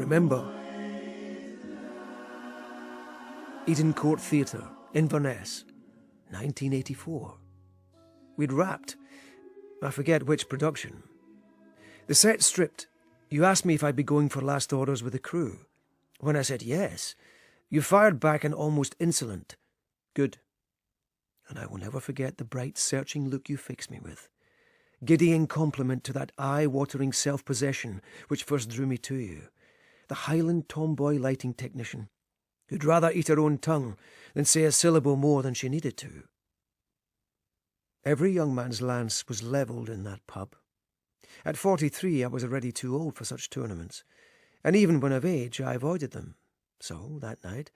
remember. Eden Court Theatre, Inverness, 1984. We'd wrapped. I forget which production. The set stripped. You asked me if I'd be going for last orders with the crew. When I said yes, you fired back an almost insolent, "Good." And I will never forget the bright, searching look you fixed me with. Giddy in compliment to that eye-watering self-possession which first drew me to you. The Highland tomboy lighting technician, who'd rather eat her own tongue than say a syllable more than she needed to. Every young man's lance was levelled in that pub. At 43, I was already too old for such tournaments, and even when of age, I avoided them. So, that night,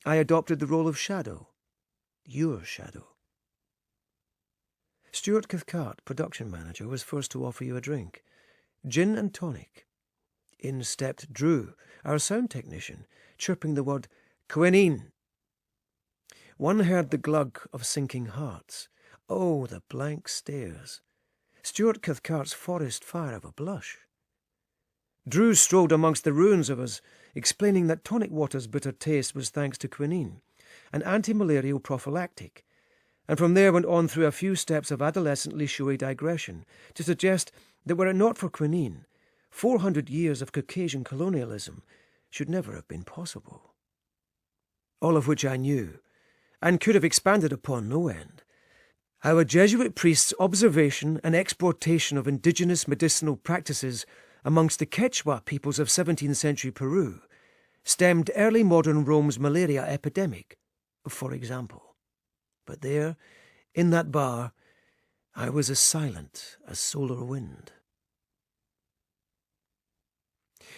I adopted the role of shadow. Your shadow. Stuart Cathcart, production manager, was first to offer you a drink. Gin and tonic. In stepped Drew, our sound technician, chirping the word "quinine." One heard the glug of sinking hearts. Oh, the blank stares. Stuart Cathcart's forest fire of a blush. Drew strolled amongst the ruins of us, explaining that tonic water's bitter taste was thanks to quinine, an anti-malarial prophylactic, and from there went on through a few steps of adolescently showy digression to suggest that were it not for quinine, 400 years of Caucasian colonialism should never have been possible. All of which I knew, and could have expanded upon no end. How a Jesuit priest's observation and exportation of indigenous medicinal practices amongst the Quechua peoples of 17th century Peru stemmed early modern Rome's malaria epidemic, for example. But there, in that bar, I was as silent as solar wind.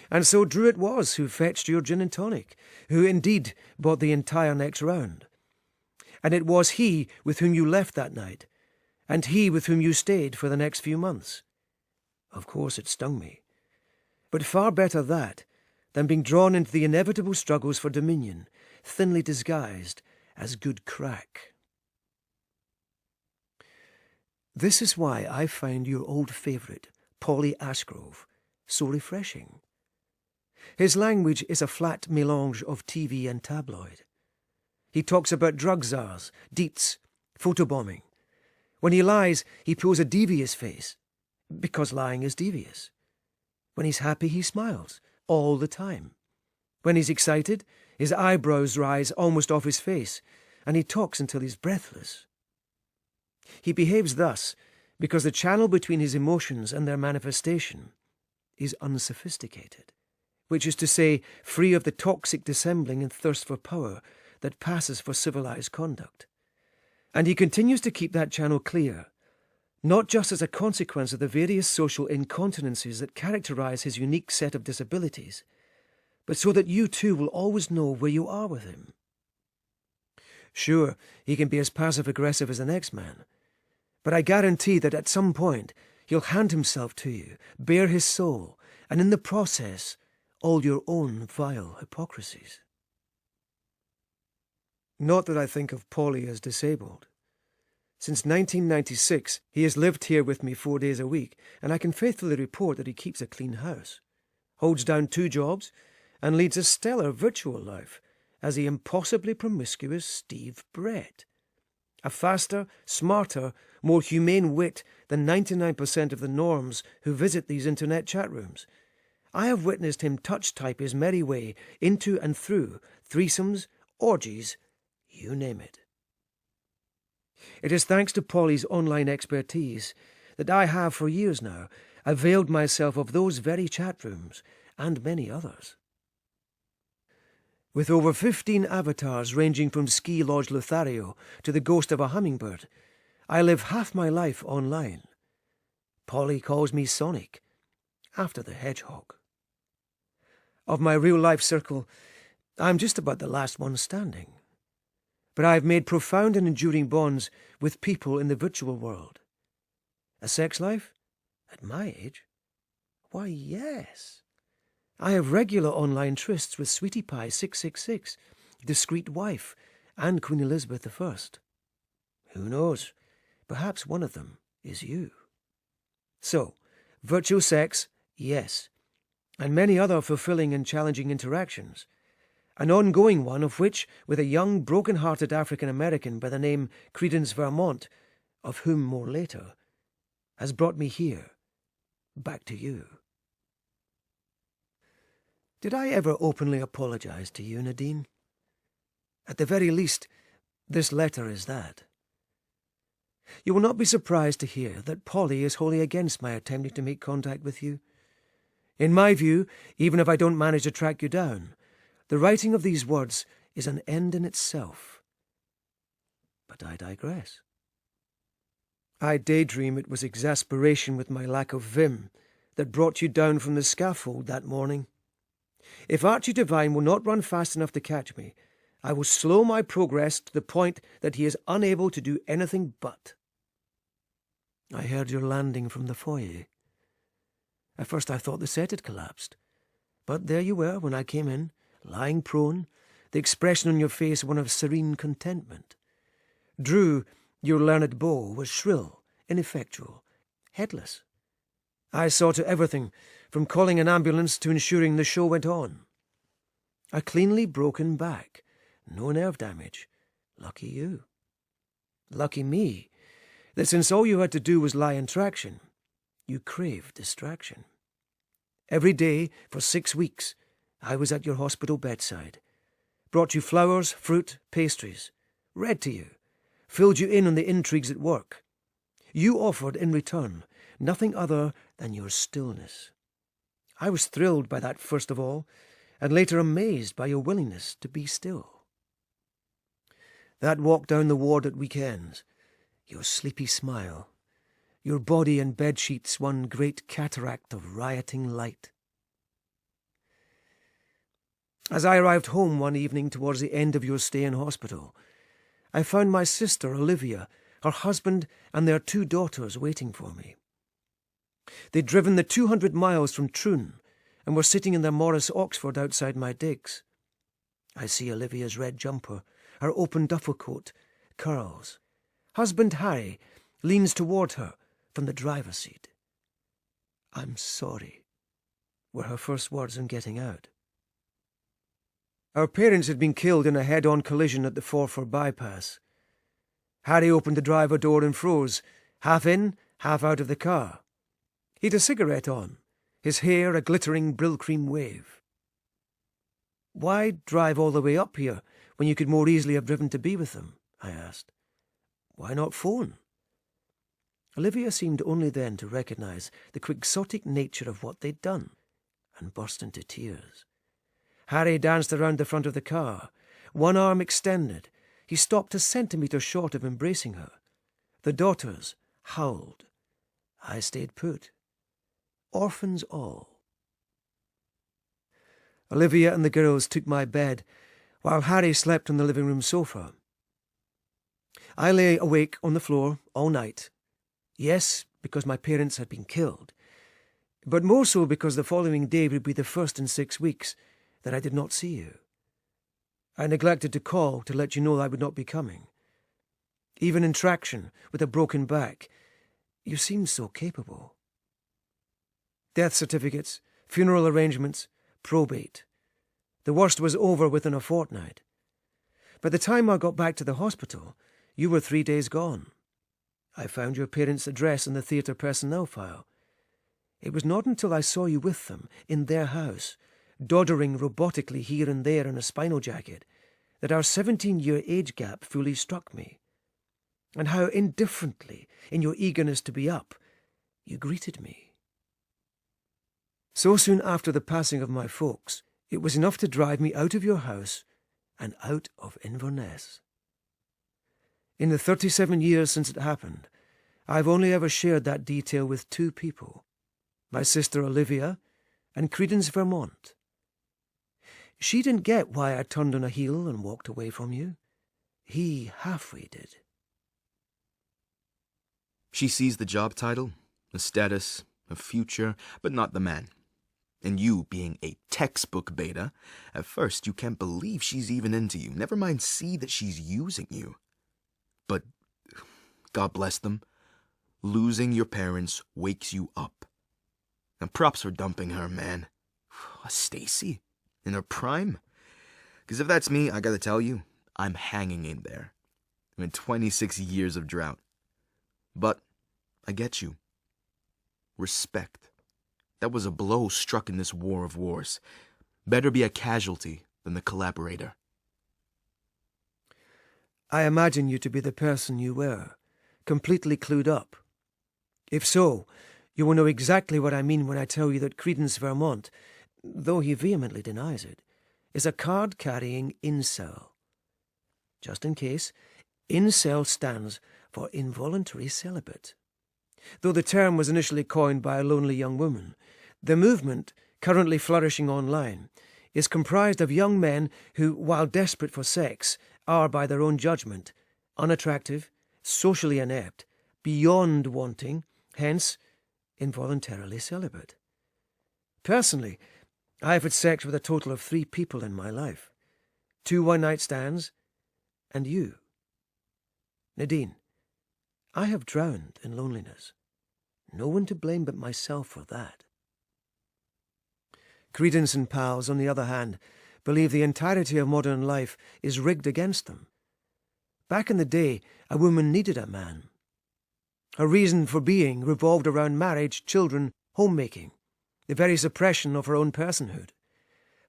And so Drew it was who fetched your gin and tonic, who indeed bought the entire next round. And it was he with whom you left that night, and he with whom you stayed for the next few months. Of course it stung me. But far better that than being drawn into the inevitable struggles for dominion, thinly disguised as good crack. This is why I find your old favourite, Paulie Ashgrove, so refreshing. His language is a flat mélange of TV and tabloid. He talks about drug czars, deets, photobombing. When he lies, he pulls a devious face, because lying is devious. When he's happy, he smiles, all the time. When he's excited, his eyebrows rise almost off his face, and he talks until he's breathless. He behaves thus because the channel between his emotions and their manifestation is unsophisticated, which is to say, free of the toxic dissembling and thirst for power that passes for civilized conduct. And he continues to keep that channel clear, not just as a consequence of the various social incontinencies that characterize his unique set of disabilities, but so that you too will always know where you are with him. Sure, he can be as passive-aggressive as the next man, but I guarantee that at some point he'll hand himself to you, bare his soul, and in the process, all your own vile hypocrisies. Not that I think of Paulie as disabled. Since 1996, he has lived here with me 4 days a week, and I can faithfully report that he keeps a clean house, holds down 2 jobs, and leads a stellar virtual life as the impossibly promiscuous Steve Brett. A faster, smarter, more humane wit than 99% of the norms who visit these internet chat rooms. I have witnessed him touch-type his merry way into and through threesomes, orgies, you name it. It is thanks to Paulie's online expertise that I have for years now availed myself of those very chat rooms and many others. With over 15 avatars ranging from Ski Lodge Lothario to the ghost of a hummingbird, I live half my life online. Paulie calls me Sonic, after the hedgehog. Of my real-life circle, I'm just about the last one standing. But I have made profound and enduring bonds with people in the virtual world. A sex life? At my age? Why, yes. I have regular online trysts with Sweetie Pie 666, Discreet Wife, and Queen Elizabeth I. Who knows? Perhaps one of them is you. So, virtual sex, yes. and many other fulfilling and challenging interactions, an ongoing one of which with a young, broken-hearted African-American by the name Credence Vermont, of whom more later, has brought me here, back to you. Did I ever openly apologize to you, Nadine? At the very least, this letter is that. You will not be surprised to hear that Paulie is wholly against my attempting to make contact with you. In my view, even if I don't manage to track you down, the writing of these words is an end in itself. But I digress. I daydream it was exasperation with my lack of vim that brought you down from the scaffold that morning. If Archie Devine will not run fast enough to catch me, I will slow my progress to the point that he is unable to do anything but. I heard your landing from the foyer. At first I thought the set had collapsed, but there you were when I came in, lying prone, the expression on your face one of serene contentment. Drew, your learned beau, was shrill, ineffectual, headless. I saw to everything, from calling an ambulance to ensuring the show went on. A cleanly broken back, no nerve damage. Lucky you. Lucky me, that since all you had to do was lie in traction, you craved distraction. Every day, for 6 weeks, I was at your hospital bedside, brought you flowers, fruit, pastries, read to you, filled you in on the intrigues at work. You offered, in return, nothing other than your stillness. I was thrilled by that first of all, and later amazed by your willingness to be still. That walk down the ward at weekends, your sleepy smile, your body and bedsheets one great cataract of rioting light. As I arrived home one evening towards the end of your stay in hospital, I found my sister Olivia, her husband, and their 2 daughters waiting for me. They'd driven the 200 miles from Troon and were sitting in their Morris Oxford outside my digs. I see Olivia's red jumper, her open duffel coat, curls. Husband Harry leans toward her from the driver's seat. "I'm sorry," were her first words on getting out. Our parents had been killed in a head-on collision at the Forfar bypass. Harry opened the driver door and froze, half in, half out of the car. He'd a cigarette on, his hair a glittering Brill-cream wave. "Why drive all the way up here when you could more easily have driven to be with them?" I asked. "Why not phone?" Olivia seemed only then to recognise the quixotic nature of what they'd done, and burst into tears. Harry danced around the front of the car, one arm extended. He stopped a centimetre short of embracing her. The daughters howled. I stayed put. Orphans all. Olivia and the girls took my bed, while Harry slept on the living-room sofa. I lay awake on the floor all night. Yes, because my parents had been killed, but more so because the following day would be the first in 6 weeks that I did not see you. I neglected to call to let you know I would not be coming. Even in traction, with a broken back, you seemed so capable. Death certificates, funeral arrangements, probate. The worst was over within a fortnight. By the time I got back to the hospital, you were 3 days gone. I found your parents' address in the theatre personnel file. It was not until I saw you with them, in their house, doddering robotically here and there in a spinal jacket, that our 17-year age gap fully struck me. And how indifferently, in your eagerness to be up, you greeted me. So soon after the passing of my folks, it was enough to drive me out of your house and out of Inverness. In the 37 years since it happened, I've only ever shared that detail with 2 people, my sister Olivia and Credence Vermont. She didn't get why I turned on a heel and walked away from you. He halfway did. She sees the job title, the status, a future, but not the man. And you being a textbook beta, at first you can't believe she's even into you, never mind see that she's using you. But, God bless them, losing your parents wakes you up. And props for dumping her, man. Stacy? In her prime? Because if that's me, I gotta tell you, I'm hanging in there. I'm in 26 years of drought. But I get you. Respect. That was a blow struck in this war of wars. Better be a casualty than the collaborator. I imagine you to be the person you were, completely clued up. If so, you will know exactly what I mean when I tell you that Credence Vermont, though he vehemently denies it, is a card-carrying incel. Just in case, incel stands for involuntary celibate. Though the term was initially coined by a lonely young woman, the movement, currently flourishing online, is comprised of young men who, while desperate for sex, are, by their own judgment, unattractive, socially inept, beyond wanting, hence involuntarily celibate. Personally, I have had sex with a total of 3 people in my life. 2 one-night stands, and you. Nadine, I have drowned in loneliness. No one to blame but myself for that. Credence and pals, on the other hand, believe the entirety of modern life is rigged against them. Back in the day, a woman needed a man. Her reason for being revolved around marriage, children, homemaking, the very suppression of her own personhood.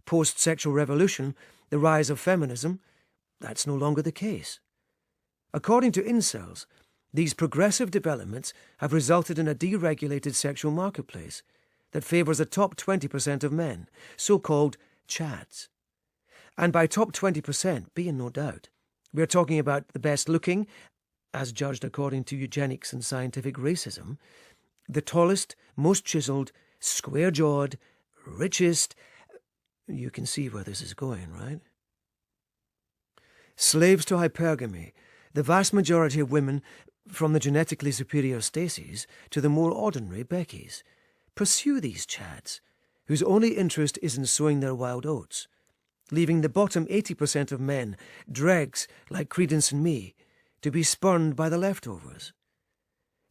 Post-sexual revolution, the rise of feminism, that's no longer the case. According to incels, these progressive developments have resulted in a deregulated sexual marketplace that favours the top 20% of men, so-called chads. And by top 20%, be in no doubt, we are talking about the best-looking, as judged according to eugenics and scientific racism, the tallest, most chiselled, square-jawed, richest... You can see where this is going, right? Slaves to hypergamy, the vast majority of women, from the genetically superior Stacys to the more ordinary Beckys, pursue these chads, whose only interest is in sowing their wild oats, leaving the bottom 80% of men, dregs like Credence and me, to be spurned by the leftovers.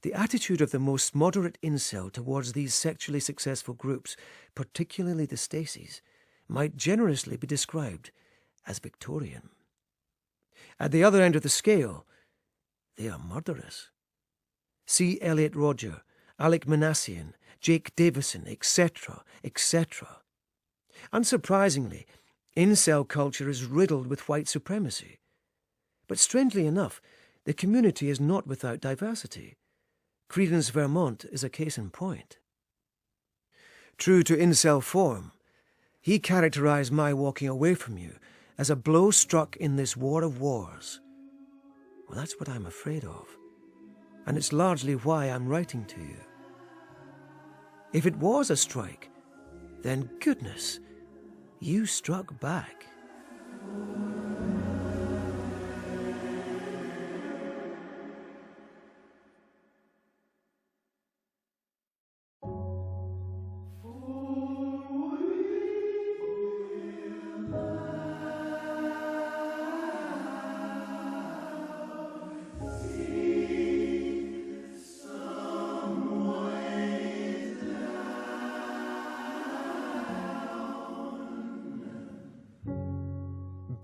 The attitude of the most moderate incel towards these sexually successful groups, particularly the Stacys, might generously be described as Victorian. At the other end of the scale, they are murderous. See Elliot Rodger, Alec Manassian, Jake Davison, etc., etc. Unsurprisingly, incel culture is riddled with white supremacy. But strangely enough, the community is not without diversity. Credence Vermont is a case in point. True to incel form, he characterized my walking away from you as a blow struck in this war of wars. Well, that's what I'm afraid of. And it's largely why I'm writing to you. If it was a strike, then goodness, you struck back.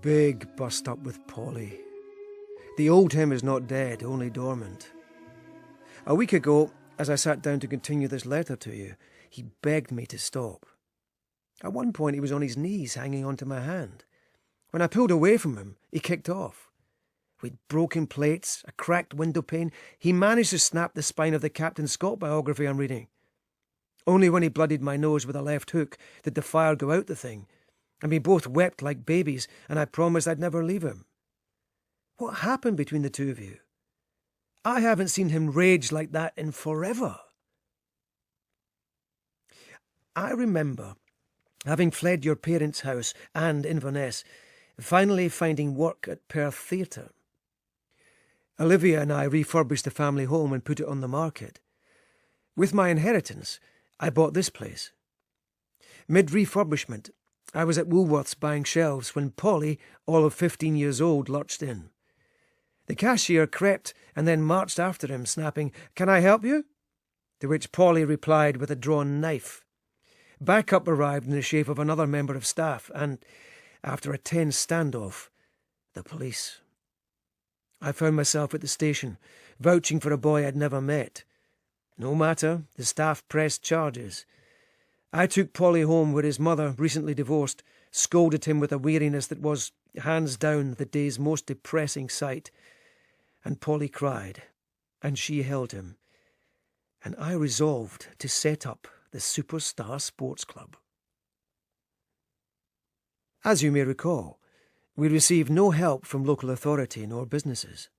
Big bust up with Paulie. The old him is not dead, only dormant. A week ago, as I sat down to continue this letter to you, he begged me to stop. At one point he was on his knees hanging onto my hand. When I pulled away from him, he kicked off. With broken plates, a cracked window pane, he managed to snap the spine of the Captain Scott biography I'm reading. Only when he bloodied my nose with a left hook did the fire go out the thing, and we both wept like babies, and I promised I'd never leave him. What happened between the two of you? I haven't seen him rage like that in forever. I remember, having fled your parents' house and Inverness, finally finding work at Perth Theatre. Olivia and I refurbished the family home and put it on the market. With my inheritance, I bought this place. Mid-refurbishment, I was at Woolworths buying shelves when Paulie, all of 15 years old, lurched in. The cashier crept and then marched after him, snapping, "Can I help you?" To which Paulie replied with a drawn knife. Backup arrived in the shape of another member of staff, and, after a tense standoff, the police. I found myself at the station, vouching for a boy I'd never met. No matter, the staff pressed charges. I took Paulie home where his mother, recently divorced, scolded him with a weariness that was, hands down, the day's most depressing sight. And Paulie cried, and she held him. And I resolved to set up the Superstar Sports Club. As you may recall, we received no help from local authority nor businesses.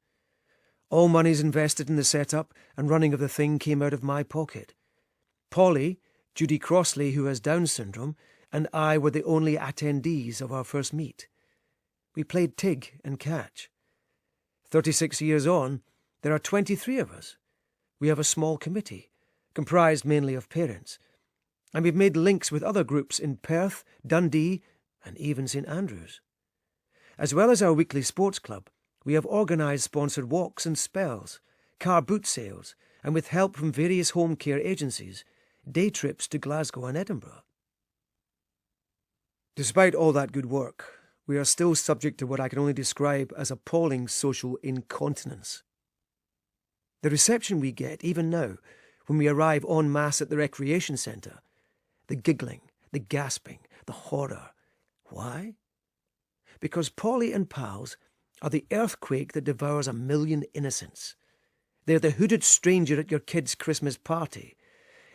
All monies invested in the setup and running of the thing came out of my pocket. Paulie, Judy Crossley, who has Down syndrome, and I were the only attendees of our first meet. We played tig and catch. 36 years on, there are 23 of us. We have a small committee, comprised mainly of parents, and we've made links with other groups in Perth, Dundee, and even St Andrews. As well as our weekly sports club, we have organised sponsored walks and spells, car boot sales, and with help from various home care agencies, day trips to Glasgow and Edinburgh. Despite all that good work, we are still subject to what I can only describe as appalling social incontinence. The reception we get, even now, when we arrive en masse at the recreation centre, the giggling, the gasping, the horror. Why? Because Paulie and pals are the earthquake that devours 1 million innocents. They're the hooded stranger at your kid's Christmas party,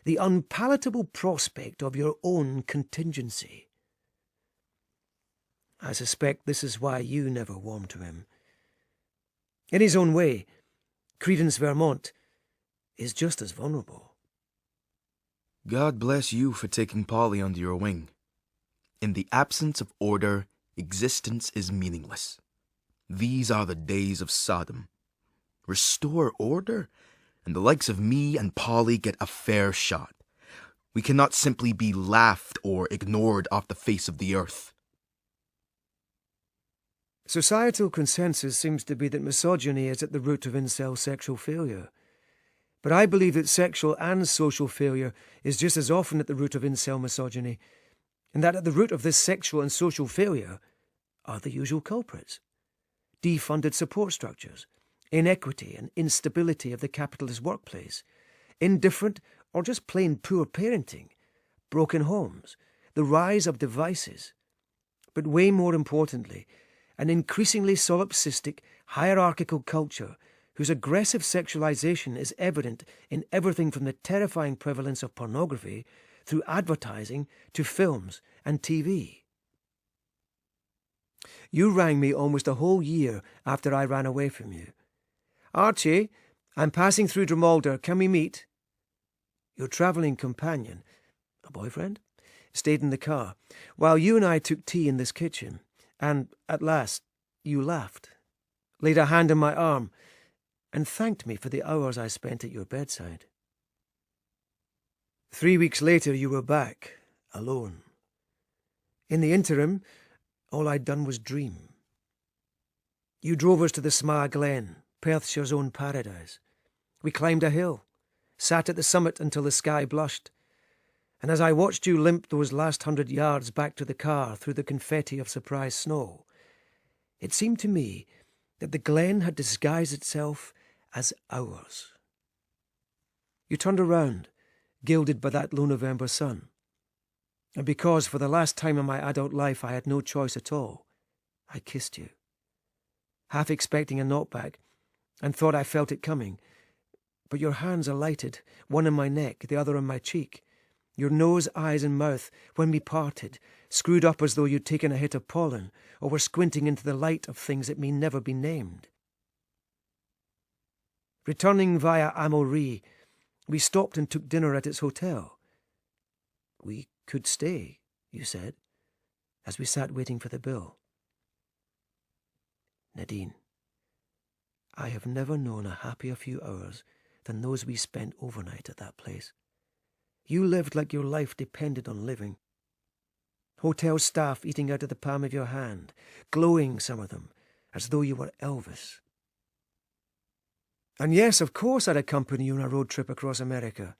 the unpalatable prospect of your own contingency. I suspect this is why you never warmed to him. In his own way, Credence Vermont is just as vulnerable. God bless you for taking Paulie under your wing. In the absence of order, existence is meaningless. These are the days of Sodom. Restore order, and the likes of me and Paulie get a fair shot. We cannot simply be laughed or ignored off the face of the earth. Societal consensus seems to be that misogyny is at the root of incel sexual failure. But I believe that sexual and social failure is just as often at the root of incel misogyny, and that at the root of this sexual and social failure are the usual culprits. Defunded support structures, inequity and instability of the capitalist workplace, indifferent or just plain poor parenting, broken homes, the rise of devices, but way more importantly, an increasingly solipsistic, hierarchical culture whose aggressive sexualization is evident in everything from the terrifying prevalence of pornography through advertising to films and TV. You rang me almost a whole year after I ran away from you. Archie, I'm passing through Dromalder. Can we meet? Your travelling companion, a boyfriend, stayed in the car, while you and I took tea in this kitchen, and, at last, you laughed, laid a hand on my arm, and thanked me for the hours I spent at your bedside. 3 weeks later you were back, alone. In the interim, all I'd done was dream. You drove us to the Sma Glen, Perthshire's own paradise. We climbed a hill, sat at the summit until the sky blushed, and as I watched you limp those last 100 yards back to the car through the confetti of surprise snow, it seemed to me that the glen had disguised itself as ours. You turned around, gilded by that low November sun, and because for the last time in my adult life I had no choice at all, I kissed you, half expecting a knockback, and thought I felt it coming. But your hands alighted, one on my neck, the other on my cheek. Your nose, eyes, and mouth, when we parted, screwed up as though you'd taken a hit of pollen, or were squinting into the light of things that may never be named. Returning via Amaury, we stopped and took dinner at its hotel. We could stay, you said, as we sat waiting for the bill. Nadine, I have never known a happier few hours than those we spent overnight at that place. You lived like your life depended on living. Hotel staff eating out of the palm of your hand, glowing, some of them, as though you were Elvis. And yes, of course I'd accompany you on a road trip across America.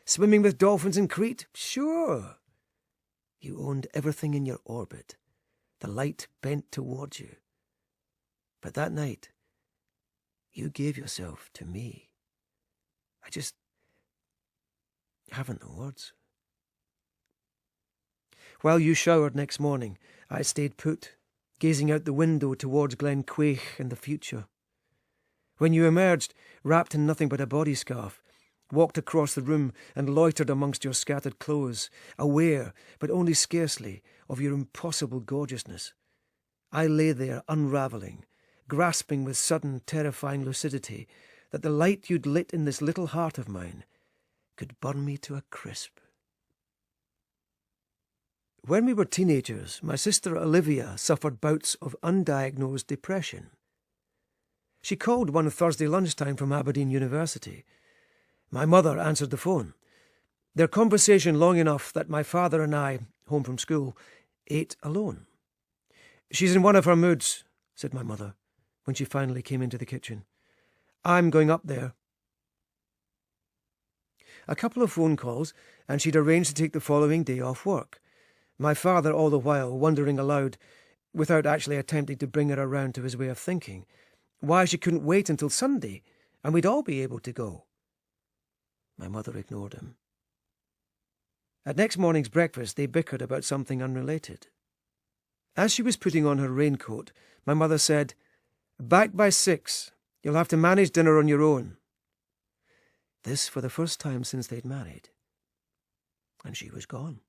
Swimming with dolphins in Crete? Sure. You owned everything in your orbit. The light bent towards you. But that night, you gave yourself to me. I just haven't the words. While you showered next morning, I stayed put, gazing out the window towards Glen Quaich and the future. When you emerged, wrapped in nothing but a body scarf, walked across the room and loitered amongst your scattered clothes, aware, but only scarcely, of your impossible gorgeousness, I lay there unravelling, grasping with sudden, terrifying lucidity that the light you'd lit in this little heart of mine could burn me to a crisp. When we were teenagers, my sister Olivia suffered bouts of undiagnosed depression. She called one Thursday lunchtime from Aberdeen University. My mother answered the phone. Their conversation long enough that my father and I, home from school, ate alone. "She's in one of her moods," said my mother, when she finally came into the kitchen. "I'm going up there." A couple of phone calls, and she'd arranged to take the following day off work. My father all the while wondering aloud, without actually attempting to bring her around to his way of thinking, why she couldn't wait until Sunday, and we'd all be able to go. My mother ignored him. At next morning's breakfast, they bickered about something unrelated. As she was putting on her raincoat, my mother said, "Back by 6. You'll have to manage dinner on your own." This for the first time since they'd married. And she was gone.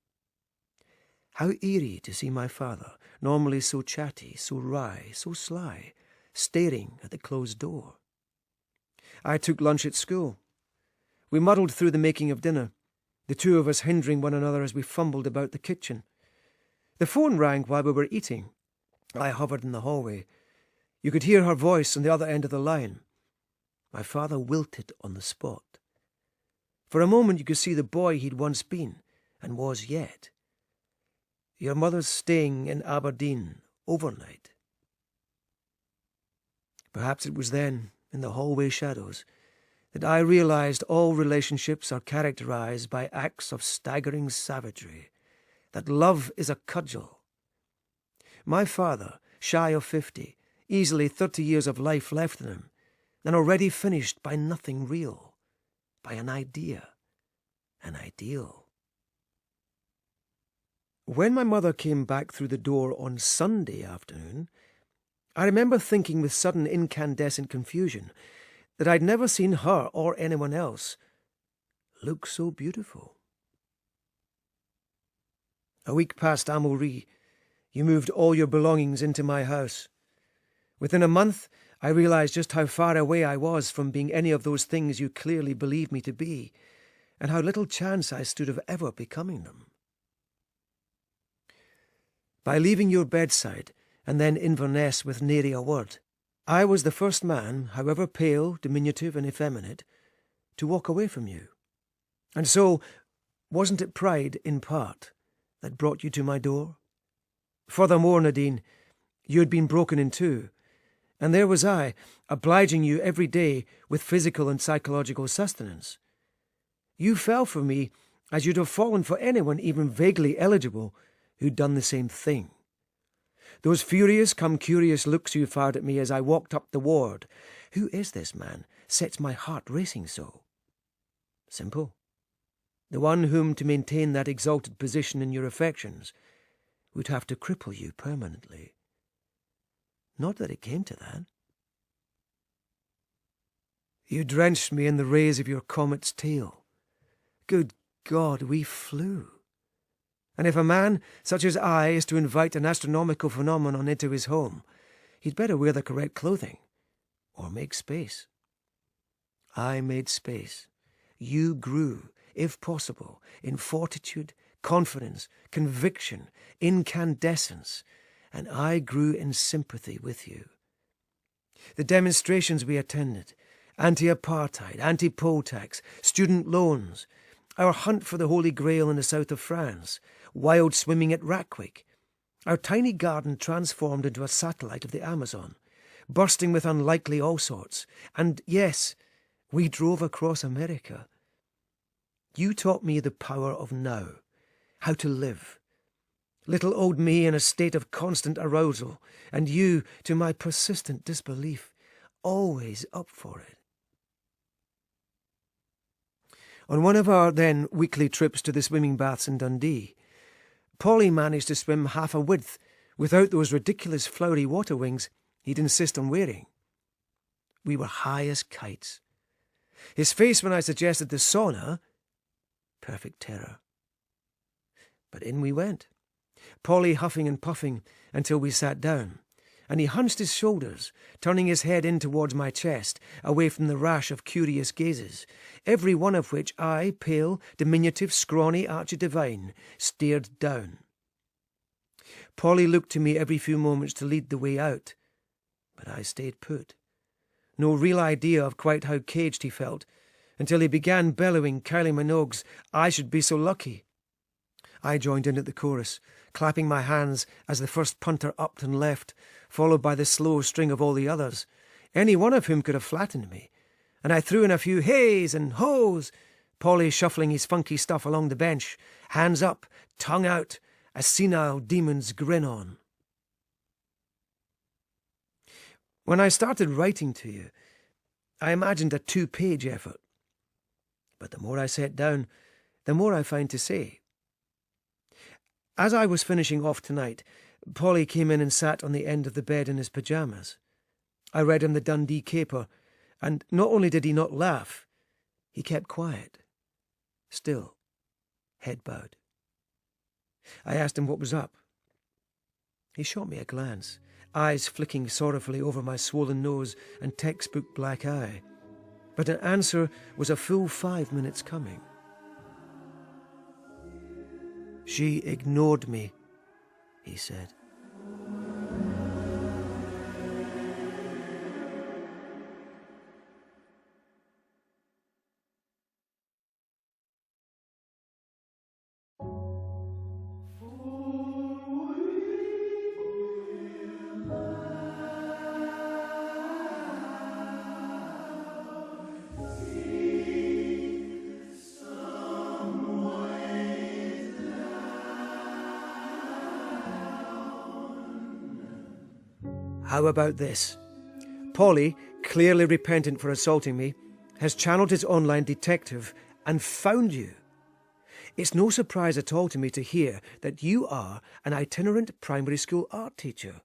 How eerie to see my father, normally so chatty, so wry, so sly, staring at the closed door. I took lunch at school. We muddled through the making of dinner, the two of us hindering one another as we fumbled about the kitchen. The phone rang while we were eating. I hovered in the hallway. You could hear her voice on the other end of the line. My father wilted on the spot. For a moment you could see the boy he'd once been, and was yet. "Your mother's staying in Aberdeen overnight." Perhaps it was then, in the hallway shadows, that I realized all relationships are characterized by acts of staggering savagery, that love is a cudgel. My father, shy of 50, easily 30 years of life left in him, and already finished by nothing real, by an idea, an ideal. When my mother came back through the door on Sunday afternoon, I remember thinking with sudden incandescent confusion that I'd never seen her or anyone else look so beautiful. A week past Amaury, you moved all your belongings into my house. Within a month, I realized just how far away I was from being any of those things you clearly believed me to be, and how little chance I stood of ever becoming them. By leaving your bedside, and then Inverness with nary a word, I was the first man, however pale, diminutive, and effeminate, to walk away from you. And so, wasn't it pride, in part, that brought you to my door? Furthermore, Nadine, you had been broken in two, and there was I, obliging you every day with physical and psychological sustenance. You fell for me as you'd have fallen for anyone even vaguely eligible who'd done the same thing. Those furious come curious looks you fired at me as I walked up the ward. Who is this man? Sets my heart racing so. Simple. The one whom, to maintain that exalted position in your affections, would have to cripple you permanently. Not that it came to that. You drenched me in the rays of your comet's tail. Good God, we flew. And if a man such as I is to invite an astronomical phenomenon into his home, he'd better wear the correct clothing, or make space. I made space. You grew, if possible, in fortitude, confidence, conviction, incandescence, and I grew in sympathy with you. The demonstrations we attended, anti-apartheid, anti-poll tax, student loans, our hunt for the Holy Grail in the south of France, wild swimming at Rackwick, our tiny garden transformed into a satellite of the Amazon, bursting with unlikely all sorts, and yes, we drove across America. You taught me the power of now, how to live, Little old me in a state of constant arousal, and you, to my persistent disbelief, always up for it. On one of our then weekly trips to the swimming baths in Dundee, Paulie managed to swim half a width without those ridiculous flowery water wings he'd insist on wearing. We were high as kites. His face when I suggested the sauna, perfect terror. But in we went, Paulie huffing and puffing until we sat down, and he hunched his shoulders, turning his head in towards my chest, away from the rash of curious gazes, every one of which I, pale, diminutive, scrawny Archie Devine, stared down. Paulie looked to me every few moments to lead the way out, but I stayed put. No real idea of quite how caged he felt, until he began bellowing Kylie Minogue's "I Should Be So Lucky." I joined in at the chorus, clapping my hands as the first punter upped and left, followed by the slow string of all the others, any one of whom could have flattened me, and I threw in a few heys and hoes, Paulie shuffling his funky stuff along the bench, hands up, tongue out, a senile demon's grin on. When I started writing to you, I imagined a 2-page effort. But the more I sat down, the more I found to say. As I was finishing off tonight, Paulie came in and sat on the end of the bed in his pyjamas. I read him the Dundee caper, and not only did he not laugh, he kept quiet, still, head bowed. I asked him what was up. He shot me a glance, eyes flicking sorrowfully over my swollen nose and textbook black eye, but an answer was a full 5 minutes coming. "She ignored me," he said. How about this? Paulie, clearly repentant for assaulting me, has channeled his online detective and found you. It's no surprise at all to me to hear that you are an itinerant primary school art teacher.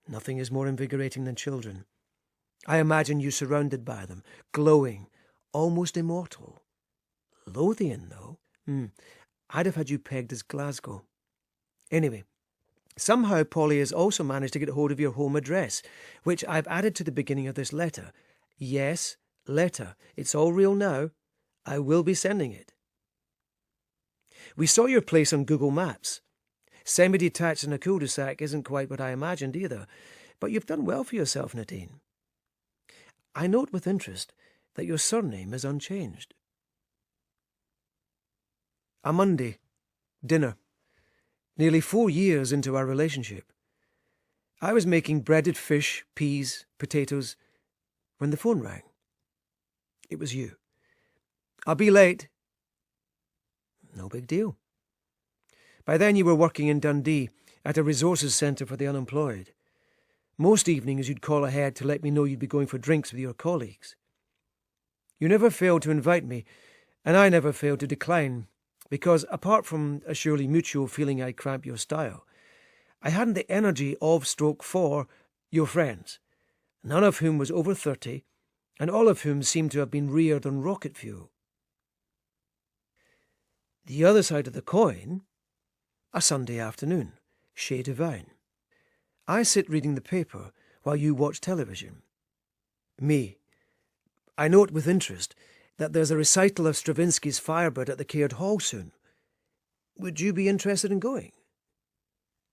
Nothing is more invigorating than children. I imagine you surrounded by them, glowing, almost immortal. Lothian, though. I'd have had you pegged as Glasgow. Anyway, somehow Paulie has also managed to get hold of your home address, which I've added to the beginning of this letter. Yes, letter. It's all real now. I will be sending it. We saw your place on Google Maps. Semi-detached in a cul-de-sac isn't quite what I imagined either, but you've done well for yourself, Nadine. I note with interest that your surname is unchanged. A Monday. Dinner. Nearly 4 years into our relationship. I was making breaded fish, peas, potatoes, when the phone rang. It was you. "I'll be late." No big deal. By then you were working in Dundee at a resources centre for the unemployed. Most evenings you'd call ahead to let me know you'd be going for drinks with your colleagues. You never failed to invite me, and I never failed to decline, because apart from a surely mutual feeling I'd cramp your style, I hadn't the energy of/for your friends, none of whom was over 30, and all of whom seemed to have been reared on rocket fuel. The other side of the coin, a Sunday afternoon, Archie Devine. I sit reading the paper while you watch television. Me. I note with interest that there's a recital of Stravinsky's Firebird at the Caird Hall soon. Would you be interested in going?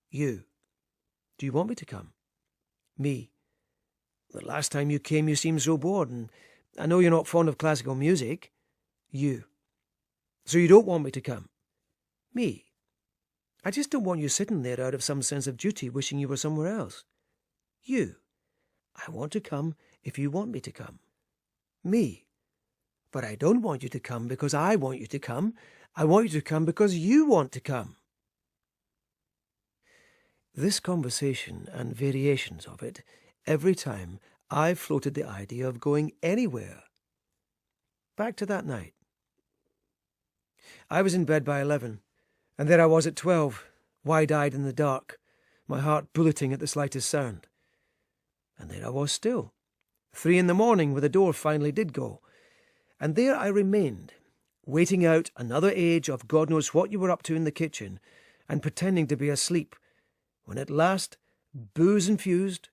You. Do you want me to come? Me. The last time you came you seemed so bored, and I know you're not fond of classical music. You. So you don't want me to come? Me. I just don't want you sitting there out of some sense of duty wishing you were somewhere else. You. I want to come if you want me to come. Me. But I don't want you to come because I want you to come. I want you to come because you want to come. This conversation and variations of it, every time I floated the idea of going anywhere. Back to that night. I was in bed by 11, and there I was at 12, wide-eyed in the dark, my heart bulleting at the slightest sound. And there I was still, 3 in the morning when the door finally did go, and there I remained, waiting out another age of God knows what you were up to in the kitchen, and pretending to be asleep, when at last, booze infused,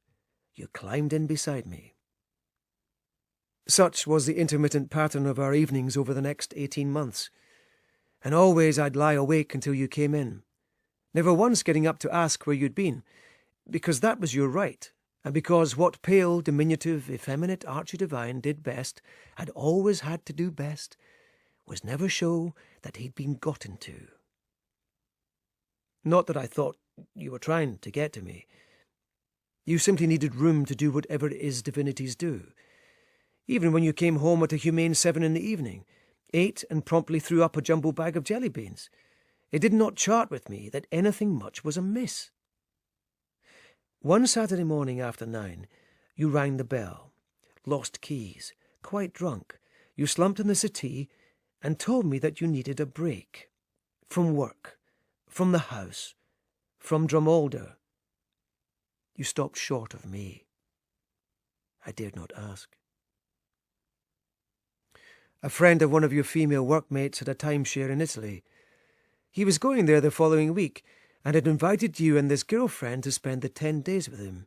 you climbed in beside me. Such was the intermittent pattern of our evenings over the next 18 months, and always I'd lie awake until you came in, never once getting up to ask where you'd been, because that was your right, and because what pale, diminutive, effeminate Archie Devine did best, had always had to do best, was never show that he'd been gotten to. Not that I thought you were trying to get to me. You simply needed room to do whatever it is divinities do. Even when you came home at a humane 7 in the evening, ate and promptly threw up a jumbo bag of jelly beans, it did not chart with me that anything much was amiss. One Saturday morning after 9, you rang the bell, lost keys, quite drunk. You slumped in the settee and told me that you needed a break. From work, from the house, from Drumolder. You stopped short of me. I dared not ask. A friend of one of your female workmates had a timeshare in Italy. He was going there the following week, and had invited you and this girlfriend to spend the 10 days with him.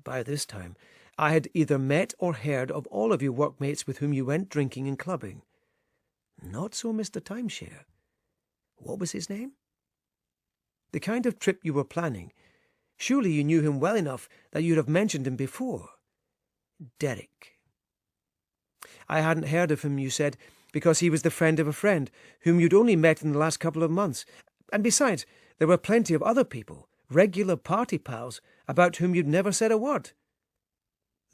By this time, I had either met or heard of all of your workmates with whom you went drinking and clubbing. Not so Mr. Timeshare. What was his name? The kind of trip you were planning. Surely you knew him well enough that you'd have mentioned him before. Derek. I hadn't heard of him, you said, because he was the friend of a friend, whom you'd only met in the last couple of months. And besides, there were plenty of other people, regular party pals, about whom you'd never said a word.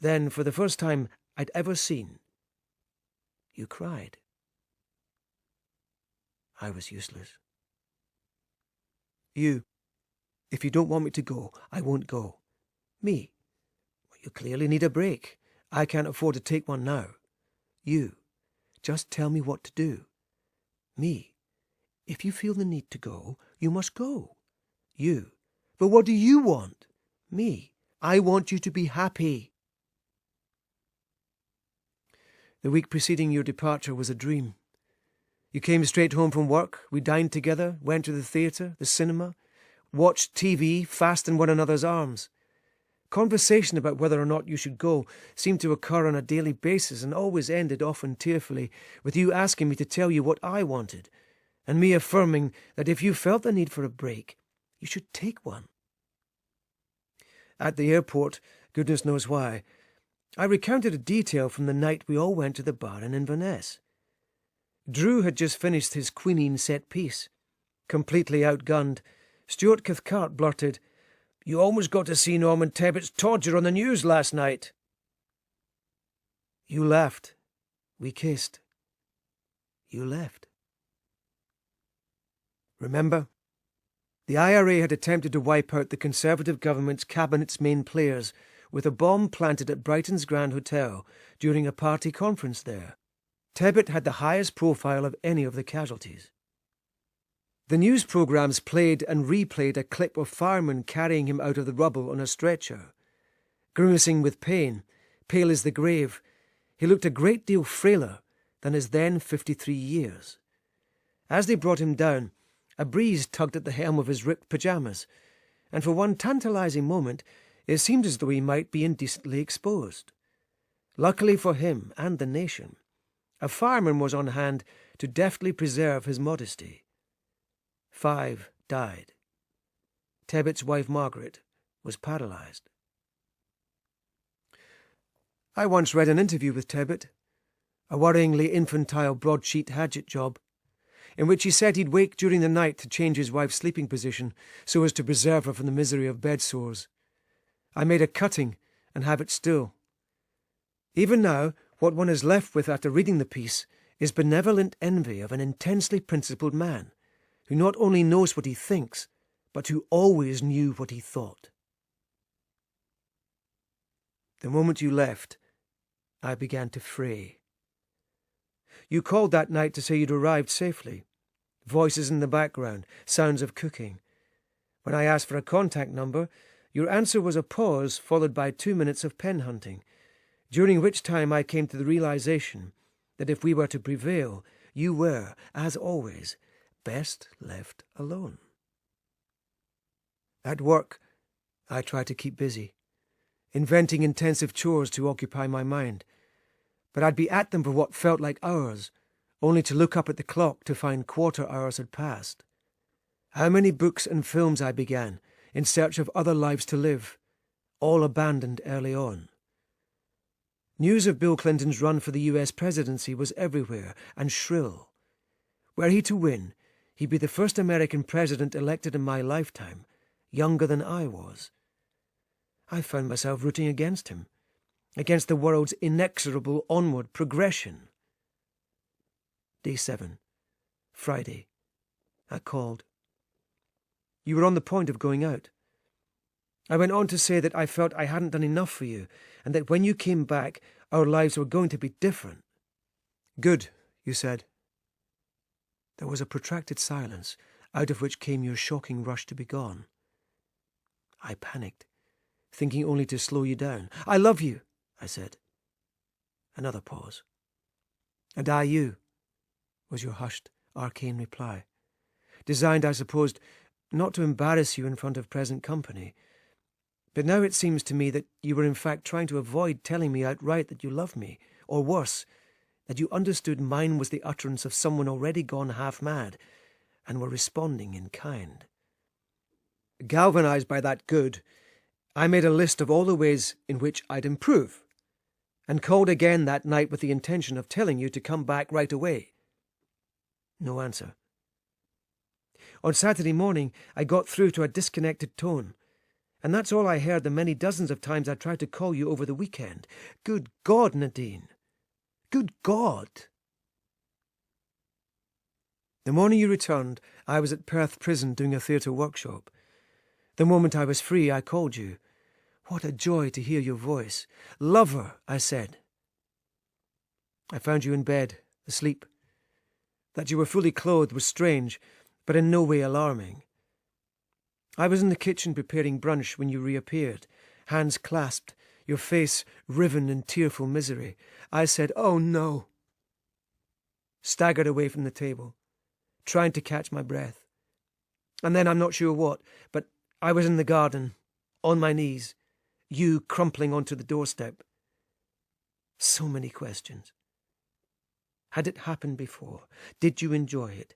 Then, for the first time I'd ever seen, you cried. I was useless. You. If you don't want me to go, I won't go. Me. You clearly need a break. I can't afford to take one now. You. Just tell me what to do. Me. If you feel the need to go, you must go. You. But what do you want? Me. I want you to be happy. The week preceding your departure was a dream. You came straight home from work, we dined together, went to the theatre, the cinema, watched TV fast in one another's arms. Conversation about whether or not you should go seemed to occur on a daily basis and always ended, often tearfully, with you asking me to tell you what I wanted, and me affirming that if you felt the need for a break, you should take one. At the airport, goodness knows why, I recounted a detail from the night we all went to the bar in Inverness. Drew had just finished his quinine set piece. Completely outgunned, Stuart Cathcart blurted, "You almost got to see Norman Tebbett's Todger on the news last night." You laughed. We kissed. You left. Remember? The IRA had attempted to wipe out the Conservative government's cabinet's main players with a bomb planted at Brighton's Grand Hotel during a party conference there. Tebbett had the highest profile of any of the casualties. The news programmes played and replayed a clip of firemen carrying him out of the rubble on a stretcher. Grimacing with pain, pale as the grave, he looked a great deal frailer than his then 53 years. As they brought him down, a breeze tugged at the hem of his ripped pyjamas, and for one tantalising moment it seemed as though he might be indecently exposed. Luckily for him and the nation, a fireman was on hand to deftly preserve his modesty. 5 died. Tebbett's wife Margaret was paralysed. I once read an interview with Tebbett, a worryingly infantile broadsheet Hadget job, in which he said he'd wake during the night to change his wife's sleeping position so as to preserve her from the misery of bed sores. I made a cutting and have it still. Even now, what one is left with after reading the piece is benevolent envy of an intensely principled man, who not only knows what he thinks, but who always knew what he thought. The moment you left, I began to fray. You called that night to say you'd arrived safely. Voices in the background, sounds of cooking. When I asked for a contact number, your answer was a pause followed by 2 minutes of pen hunting, during which time I came to the realization that if we were to prevail, you were, as always, best left alone. At work, I tried to keep busy, inventing intensive chores to occupy my mind, but I'd be at them for what felt like hours, only to look up at the clock to find quarter hours had passed. How many books and films I began, in search of other lives to live, all abandoned early on. News of Bill Clinton's run for the US presidency was everywhere and shrill. Were he to win, he'd be the first American president elected in my lifetime, younger than I was. I found myself rooting against him, against the world's inexorable onward progression. Day 7, Friday. I called. You were on the point of going out. I went on to say that I felt I hadn't done enough for you, and that when you came back, our lives were going to be different. Good, you said. There was a protracted silence, out of which came your shocking rush to be gone. I panicked, thinking only to slow you down. I love you, I said. Another pause. And I you, was your hushed, arcane reply. Designed, I supposed, not to embarrass you in front of present company. But now it seems to me that you were in fact trying to avoid telling me outright that you loved me, or worse, that you understood mine was the utterance of someone already gone half mad, and were responding in kind. Galvanized by that good, I made a list of all the ways in which I'd improve, and called again that night with the intention of telling you to come back right away. No answer. On Saturday morning, I got through to a disconnected tone, and that's all I heard the many dozens of times I tried to call you over the weekend. Good God, Nadine! Good God! The morning you returned, I was at Perth prison doing a theatre workshop. The moment I was free, I called you. What a joy to hear your voice. Lover, I said. I found you in bed, asleep. That you were fully clothed was strange, but in no way alarming. I was in the kitchen preparing brunch when you reappeared, hands clasped, your face riven in tearful misery. I said, "Oh, no," staggered away from the table, trying to catch my breath. And then I'm not sure what, but I was in the garden, on my knees, you crumpling onto the doorstep. So many questions. Had it happened before? Did you enjoy it?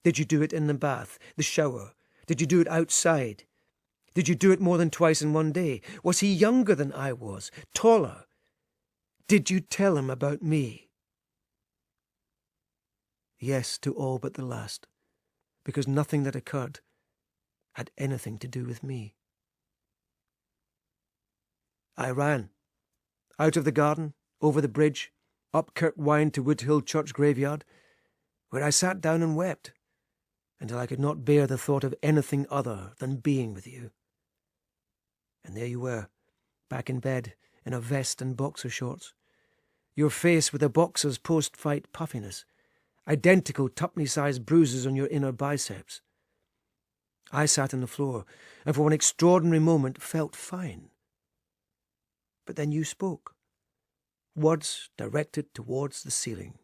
Did you do it in the bath, the shower? Did you do it outside? Did you do it more than twice in one day? Was he younger than I was? Taller? Did you tell him about me? Yes, to all but the last, because nothing that occurred had anything to do with me. I ran. Out of the garden, over the bridge, up Kirk Wynd to Woodhill Church graveyard, where I sat down and wept, until I could not bear the thought of anything other than being with you. And there you were, back in bed, in a vest and boxer shorts, your face with a boxer's post-fight puffiness, identical tuppenny-sized bruises on your inner biceps. I sat on the floor, and for an extraordinary moment felt fine. But then you spoke, words directed towards the ceiling.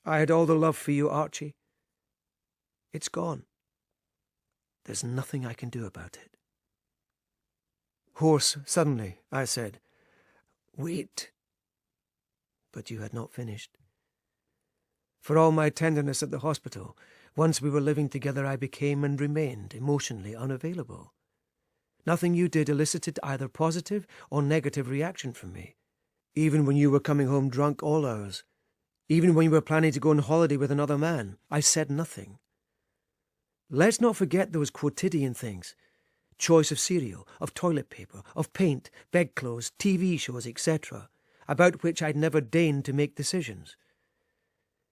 I had all the love for you, Archie. It's gone. There's nothing I can do about it. Hoarse, suddenly, I said, "Wait." But you had not finished. For all my tenderness at the hospital, once we were living together I became and remained emotionally unavailable. Nothing you did elicited either positive or negative reaction from me. Even when you were coming home drunk all hours, even when you were planning to go on holiday with another man, I said nothing. Let's not forget those quotidian things. Choice of cereal, of toilet paper, of paint, bedclothes, TV shows, etc., about which I'd never deigned to make decisions.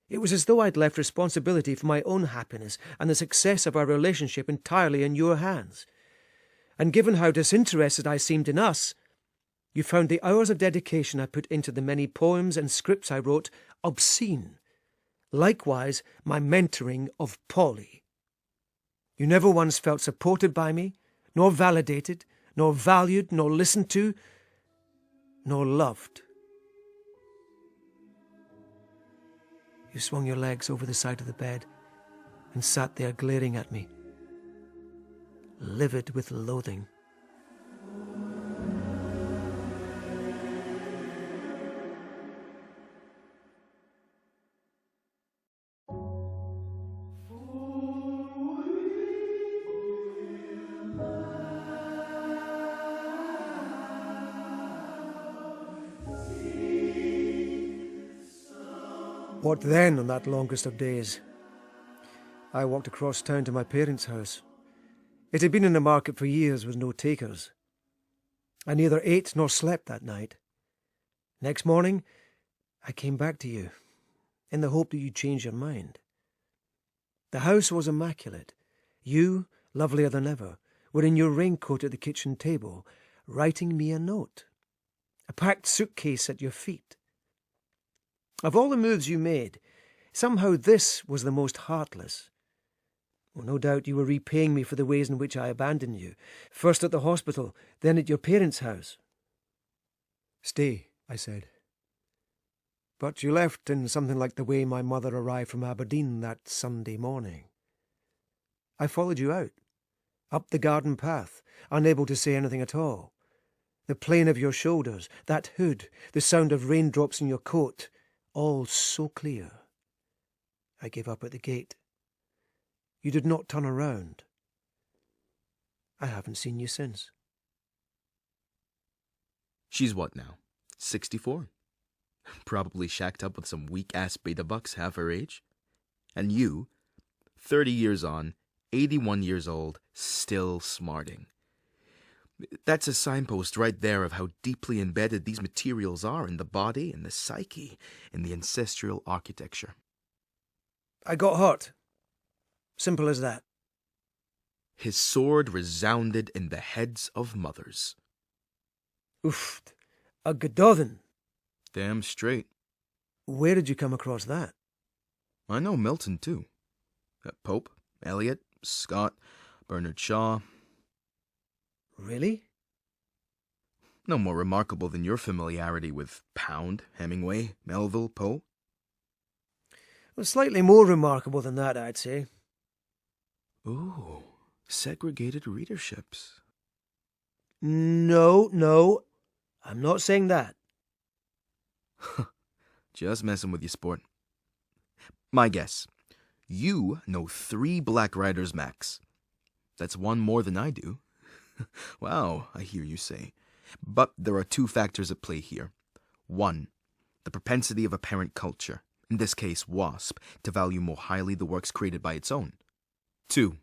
It was as though I'd left responsibility for my own happiness and the success of our relationship entirely in your hands. And given how disinterested I seemed in us, you found the hours of dedication I put into the many poems and scripts I wrote obscene. Likewise, my mentoring of Paulie. You never once felt supported by me, nor validated, nor valued, nor listened to, nor loved. You swung your legs over the side of the bed and sat there glaring at me, livid with loathing. What then on that longest of days? I walked across town to my parents' house. It had been in the market for years with no takers. I neither ate nor slept that night. Next morning, I came back to you, in the hope that you'd change your mind. The house was immaculate. You, lovelier than ever, were in your raincoat at the kitchen table, writing me a note. A packed suitcase at your feet. Of all the moves you made, somehow this was the most heartless. Well, no doubt you were repaying me for the ways in which I abandoned you, first at the hospital, then at your parents' house. Stay, I said. But you left in something like the way my mother arrived from Aberdeen that Sunday morning. I followed you out, up the garden path, unable to say anything at all. The plane of your shoulders, that hood, the sound of raindrops in your coat, all so clear. I gave up at the gate. You did not turn around. I haven't seen you since. She's what now? 64? Probably shacked up with some weak-ass beta bucks half her age. And you, 30 years on, 81 years old, still smarting. That's a signpost right there of how deeply embedded these materials are in the body, in the psyche, in the ancestral architecture. I got hurt. Simple as that. His sword resounded in the heads of mothers. Oof, a Godothin. Damn straight. Where did you come across that? I know Milton, too. Pope, Eliot, Scott, Bernard Shaw. Really? No more remarkable than your familiarity with Pound, Hemingway, Melville, Poe. Well, slightly more remarkable than that, I'd say. Ooh, segregated readerships. No, I'm not saying that. Just messing with you, sport. My guess, you know 3 black writers max. That's one more than I do. Wow, I hear you say. But there are 2 factors at play here. 1, the propensity of a parent culture, in this case WASP, to value more highly the works created by its own. 2,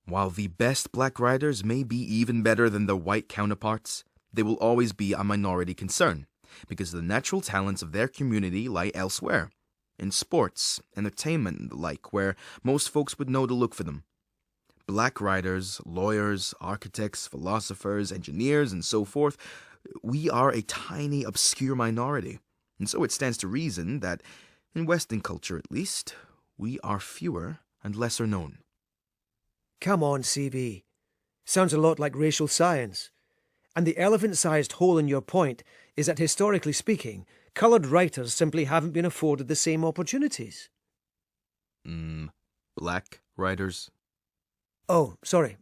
while the best black writers may be even better than their white counterparts, they will always be a minority concern, because the natural talents of their community lie elsewhere, in sports, entertainment, and the like, where most folks would know to look for them. Black writers, lawyers, architects, philosophers, engineers, and so forth, we are a tiny, obscure minority, and so it stands to reason that, in Western culture at least, we are fewer and lesser known. Come on, CV. Sounds a lot like racial science. And the elephant-sized hole in your point is that, historically speaking, coloured writers simply haven't been afforded the same opportunities. Black writers? Oh, sorry.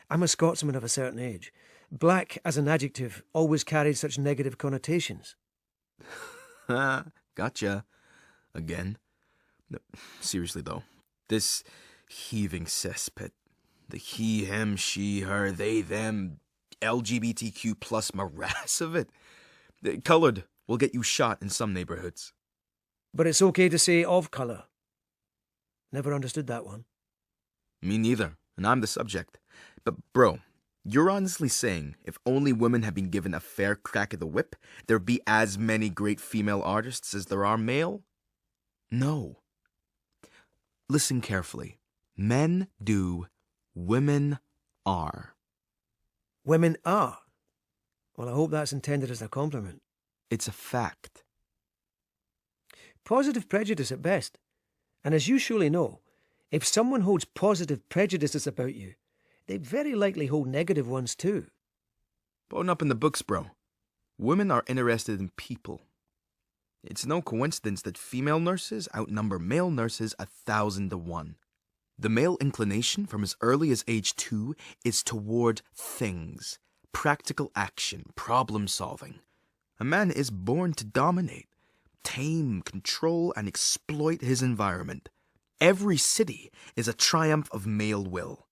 I'm a Scotsman of a certain age. Black, as an adjective, always carried such negative connotations. Gotcha. Again. No, seriously, though. This heaving cesspit. The he, him, she, her, they, them, LGBTQ plus morass of it. Coloured will get you shot in some neighbourhoods. But it's okay to say of colour. Never understood that one. Me neither, and I'm the subject. But bro, you're honestly saying if only women had been given a fair crack at the whip, there'd be as many great female artists as there are male? No. Listen carefully. Men do, women are. Women are. Well, I hope that's intended as a compliment. It's a fact. Positive prejudice at best. And as you surely know, if someone holds positive prejudices about you, they very likely hold negative ones too. Bone up in the books, bro. Women are interested in people. It's no coincidence that female nurses outnumber male nurses 1,000 to 1. The male inclination from as early as age 2 is toward things, practical action, problem solving. A man is born to dominate, tame, control, and exploit his environment. Every city is a triumph of male will.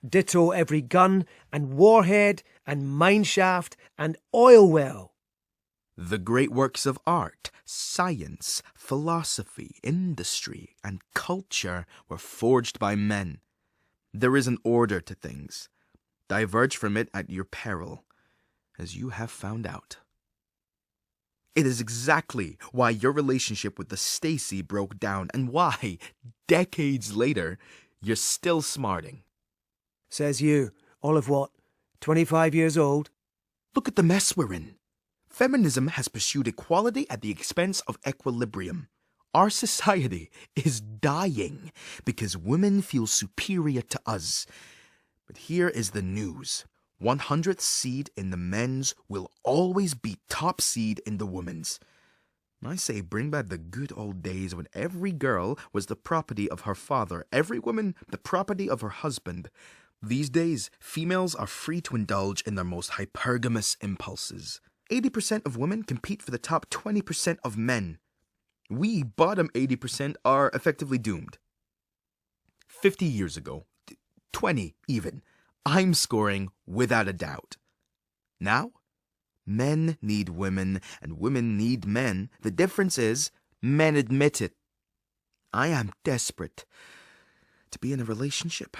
Ditto every gun and warhead and mineshaft and oil well. The great works of art, science, philosophy, industry, and culture were forged by men. There is an order to things. Diverge from it at your peril, as you have found out. It is exactly why your relationship with the Stacy broke down and why, decades later, you're still smarting. Says you, all of what, 25 years old? Look at the mess we're in. Feminism has pursued equality at the expense of equilibrium. Our society is dying because women feel superior to us. But here is the news. 100th seed in the men's will always beat top seed in the women's. I say bring back the good old days when every girl was the property of her father, every woman the property of her husband. These days, females are free to indulge in their most hypergamous impulses. 80% of women compete for the top 20% of men. We, bottom 80%, are effectively doomed. 50 years ago, 20 even, I'm scoring without a doubt. Now, men need women and women need men. The difference is, men admit it. I am desperate to be in a relationship.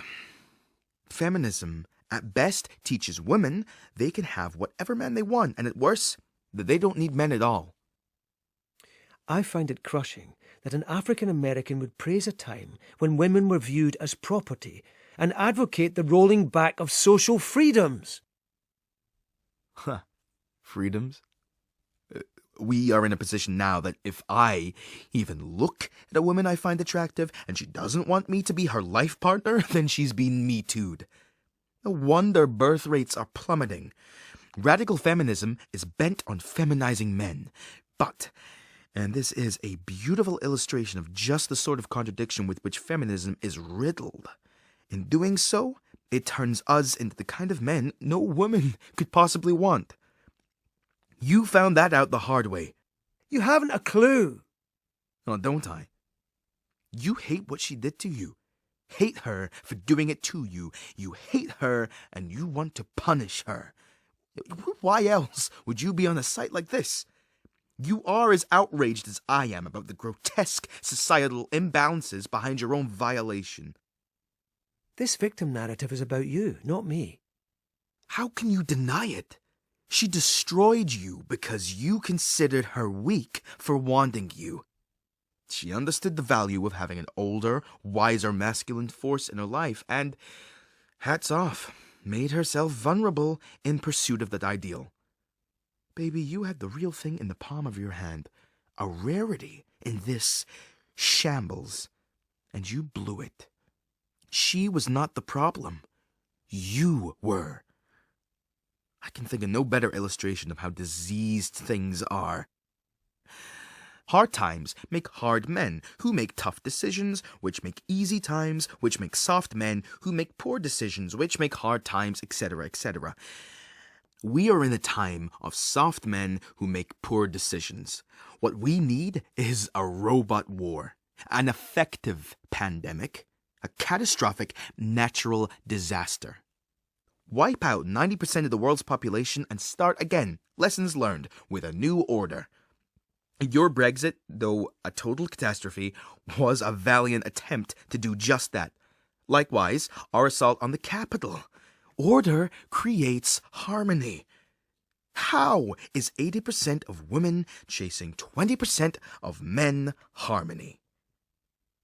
Feminism, at best, teaches women they can have whatever man they want, and at worst, that they don't need men at all. I find it crushing that an African American would praise a time when women were viewed as property and advocate the rolling back of social freedoms. Huh. Freedoms? We are in a position now that if I even look at a woman I find attractive and she doesn't want me to be her life partner, then she's been Me Too'd. No wonder birth rates are plummeting. Radical feminism is bent on feminizing men. But, and this is a beautiful illustration of just the sort of contradiction with which feminism is riddled. In doing so, it turns us into the kind of men no woman could possibly want. You found that out the hard way. You haven't a clue. Oh, don't I? You hate what she did to you. Hate her for doing it to you. You hate her and you want to punish her. Why else would you be on a site like this? You are as outraged as I am about the grotesque societal imbalances behind your own violation. This victim narrative is about you, not me. How can you deny it? She destroyed you because you considered her weak for wanting you. She understood the value of having an older, wiser masculine force in her life and, hats off, made herself vulnerable in pursuit of that ideal. Baby, you had the real thing in the palm of your hand, a rarity in this shambles, and you blew it. She was not the problem. You were. I can think of no better illustration of how diseased things are. Hard times make hard men, who make tough decisions, which make easy times, which make soft men, who make poor decisions, which make hard times, etc., etc. We are in a time of soft men who make poor decisions. What we need is a robot war, an effective pandemic, a catastrophic natural disaster. Wipe out 90% of the world's population and start again, lessons learned, with a new order. Your Brexit, though a total catastrophe, was a valiant attempt to do just that. Likewise, our assault on the capital. Order creates harmony. How is 80% of women chasing 20% of men harmony?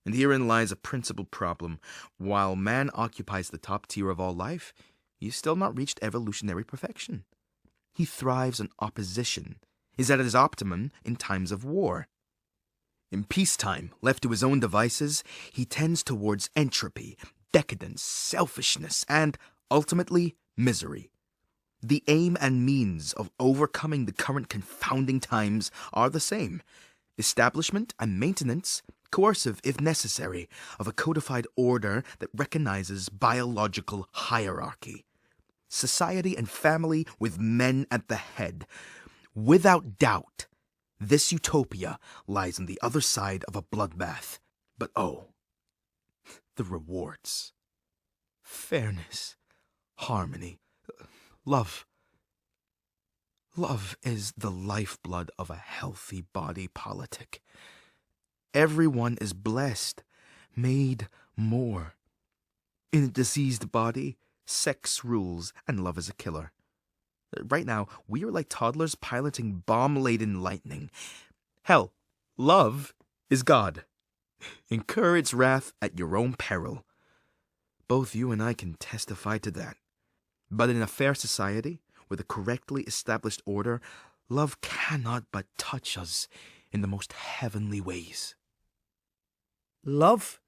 And herein lies a principal problem. While man occupies the top tier of all life, he's still not reached evolutionary perfection. He thrives on opposition, is at his optimum in times of war. In peacetime, left to his own devices, he tends towards entropy, decadence, selfishness, and, ultimately, misery. The aim and means of overcoming the current confounding times are the same: establishment and maintenance, coercive if necessary, of a codified order that recognizes biological hierarchy. Society and family with men at the head. Without doubt, this utopia lies on the other side of a bloodbath. But oh, the rewards. Fairness, harmony, love. Love is the lifeblood of a healthy body politic. Everyone is blessed, made more. In a diseased body, sex rules and love is a killer. Right now, we are like toddlers piloting bomb-laden lightning. Hell, love is God. Incur its wrath at your own peril. Both you and I can testify to that. But in a fair society, with a correctly established order, love cannot but touch us in the most heavenly ways. Love?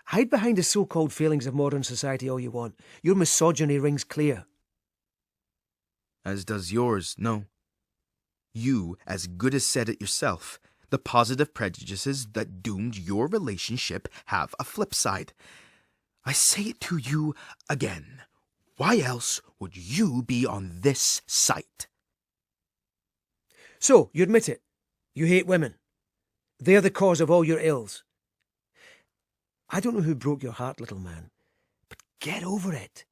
Hide behind the so-called failings of modern society all you want. Your misogyny rings clear. As does yours, no. You as good as said it yourself. The positive prejudices that doomed your relationship have a flip side. I say it to you again. Why else would you be on this site? So, you admit it. You hate women. They're the cause of all your ills. I don't know who broke your heart, little man, but get over it.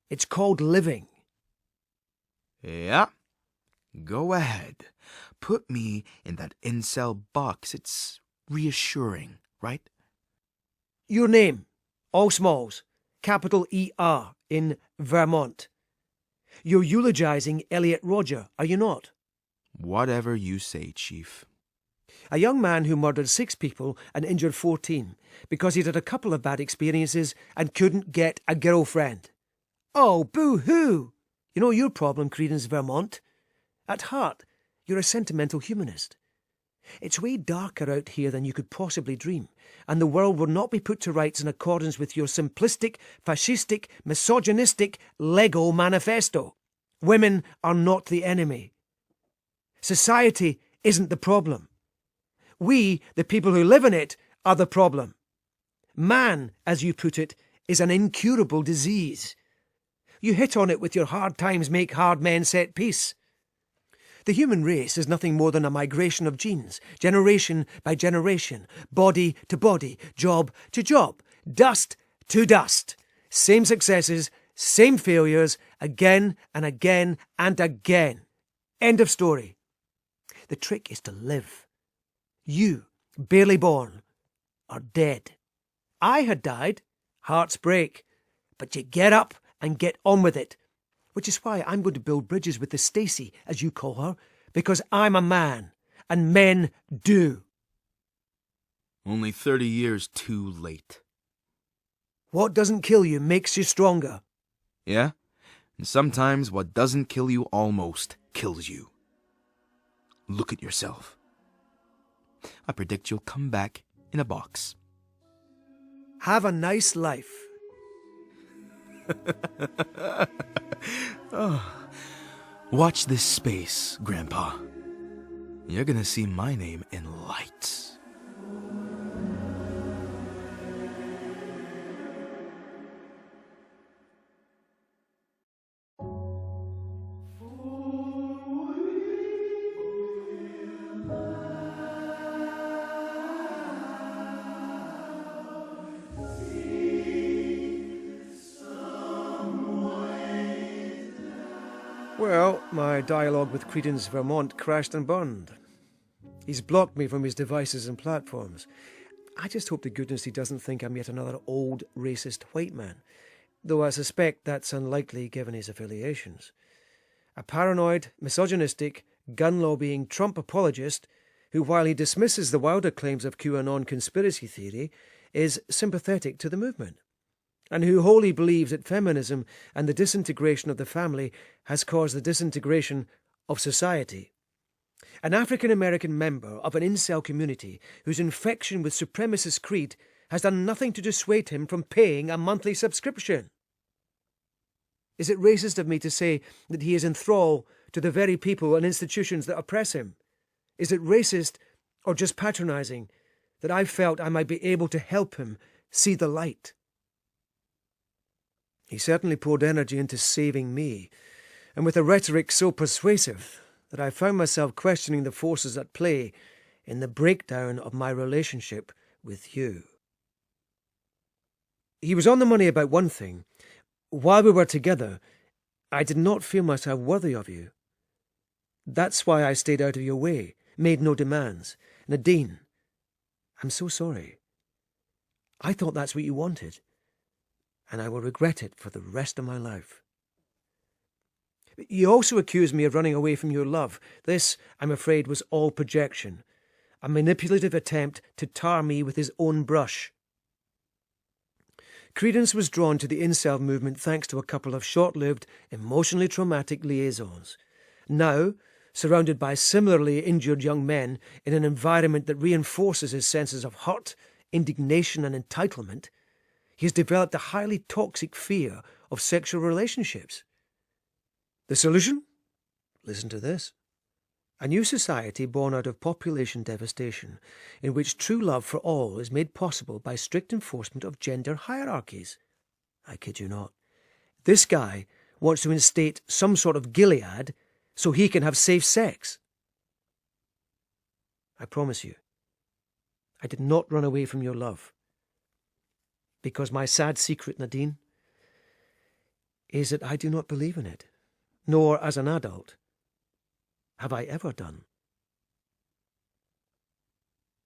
It's called living. Yeah. Go ahead. Put me in that incel box. It's reassuring, right? Your name, all smalls, capital E-R, in Vermont. You're eulogizing Elliot Roger, are you not? Whatever you say, Chief. A young man who murdered 6 people and injured 14 because he'd had a couple of bad experiences and couldn't get a girlfriend. Oh, boo-hoo! You know your problem, Credence, Vermont? At heart, you're a sentimental humanist. It's way darker out here than you could possibly dream, and the world will not be put to rights in accordance with your simplistic, fascistic, misogynistic Lego manifesto. Women are not the enemy. Society isn't the problem. We, the people who live in it, are the problem. Man, as you put it, is an incurable disease. You hit on it with your hard times make hard men set peace. The human race is nothing more than a migration of genes, generation by generation, body to body, job to job, dust to dust. Same successes, same failures, again and again and again. End of story. The trick is to live. You, barely born, are dead. I had died, hearts break, but you get up and get on with it. Which is why I'm going to build bridges with the Stacy, as you call her, because I'm a man, and men do. Only 30 years too late. What doesn't kill you makes you stronger. Yeah? And sometimes what doesn't kill you almost kills you. Look at yourself. I predict you'll come back in a box. Have a nice life. Oh. Watch this space, Grandpa. You're gonna see my name in lights. Well, my dialogue with Credence Vermont crashed and burned. He's blocked me from his devices and platforms. I just hope to goodness he doesn't think I'm yet another old, racist white man, though I suspect that's unlikely given his affiliations. a paranoid, misogynistic, gun-lobbying Trump apologist who, while he dismisses the wilder claims of QAnon conspiracy theory, is sympathetic to the movement, and who wholly believes that feminism and the disintegration of the family has caused the disintegration of society. An African-American member of an incel community whose infection with supremacist creed has done nothing to dissuade him from paying a monthly subscription. Is it racist of me to say that he is in thrall to the very people and institutions that oppress him? Is it racist, or just patronising, that I felt I might be able to help him see the light? He certainly poured energy into saving me, and with a rhetoric so persuasive that I found myself questioning the forces at play in the breakdown of my relationship with you. He was on the money about one thing. While we were together, I did not feel myself worthy of you. That's why I stayed out of your way, made no demands. Nadine, I'm so sorry. I thought that's what you wanted, and I will regret it for the rest of my life. You also accused me of running away from your love. This, I'm afraid, was all projection, a manipulative attempt to tar me with his own brush. Credence was drawn to the incel movement thanks to a couple of short-lived, emotionally traumatic liaisons. Now, surrounded by similarly injured young men in an environment that reinforces his senses of hurt, indignation and entitlement, he has developed a highly toxic fear of sexual relationships. The solution? Listen to this. A new society born out of population devastation, in which true love for all is made possible by strict enforcement of gender hierarchies. I kid you not. This guy wants to instate some sort of Gilead so he can have safe sex. I promise you, I did not run away from your love. Because my sad secret, Nadine, is that I do not believe in it, nor as an adult have I ever done.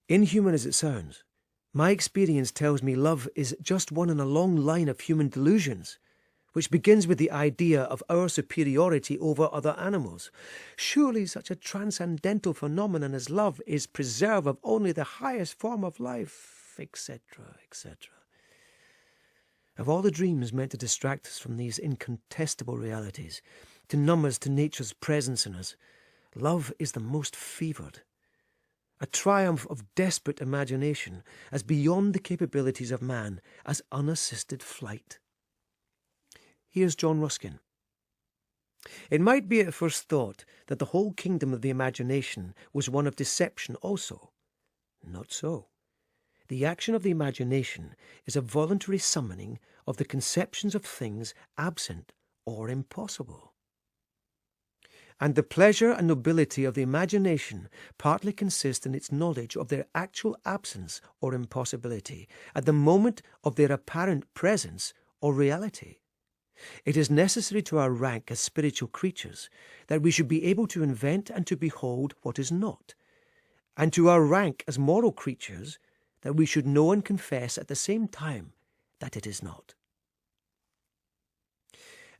Inhuman as it sounds, my experience tells me love is just one in a long line of human delusions, which begins with the idea of our superiority over other animals. Surely such a transcendental phenomenon as love is preserve of only the highest form of life, etc., etc. Of all the dreams meant to distract us from these incontestable realities, to numb us to nature's presence in us, love is the most fevered, a triumph of desperate imagination as beyond the capabilities of man, as unassisted flight. Here's John Ruskin. It might be at first thought that the whole kingdom of the imagination was one of deception also. Not so. The action of the imagination is a voluntary summoning of the conceptions of things absent or impossible. And the pleasure and nobility of the imagination partly consist in its knowledge of their actual absence or impossibility at the moment of their apparent presence or reality. It is necessary to our rank as spiritual creatures that we should be able to invent and to behold what is not, and to our rank as moral creatures that we should know and confess at the same time that it is not.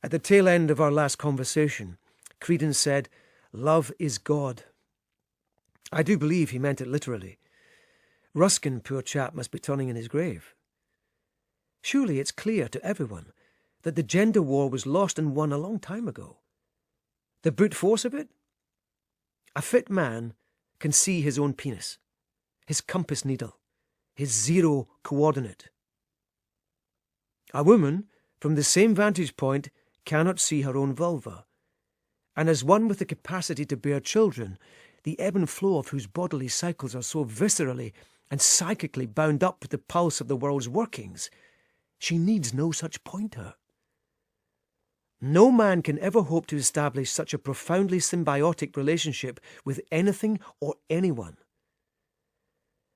At the tail end of our last conversation, Credence said, "Love is God." I do believe he meant it literally. Ruskin, poor chap, must be turning in his grave. Surely it's clear to everyone that the gender war was lost and won a long time ago. The brute force of it? A fit man can see his own penis, his compass needle, his zero coordinate. A woman, from the same vantage point, cannot see her own vulva, and as one with the capacity to bear children, the ebb and flow of whose bodily cycles are so viscerally and psychically bound up with the pulse of the world's workings, she needs no such pointer. No man can ever hope to establish such a profoundly symbiotic relationship with anything or anyone.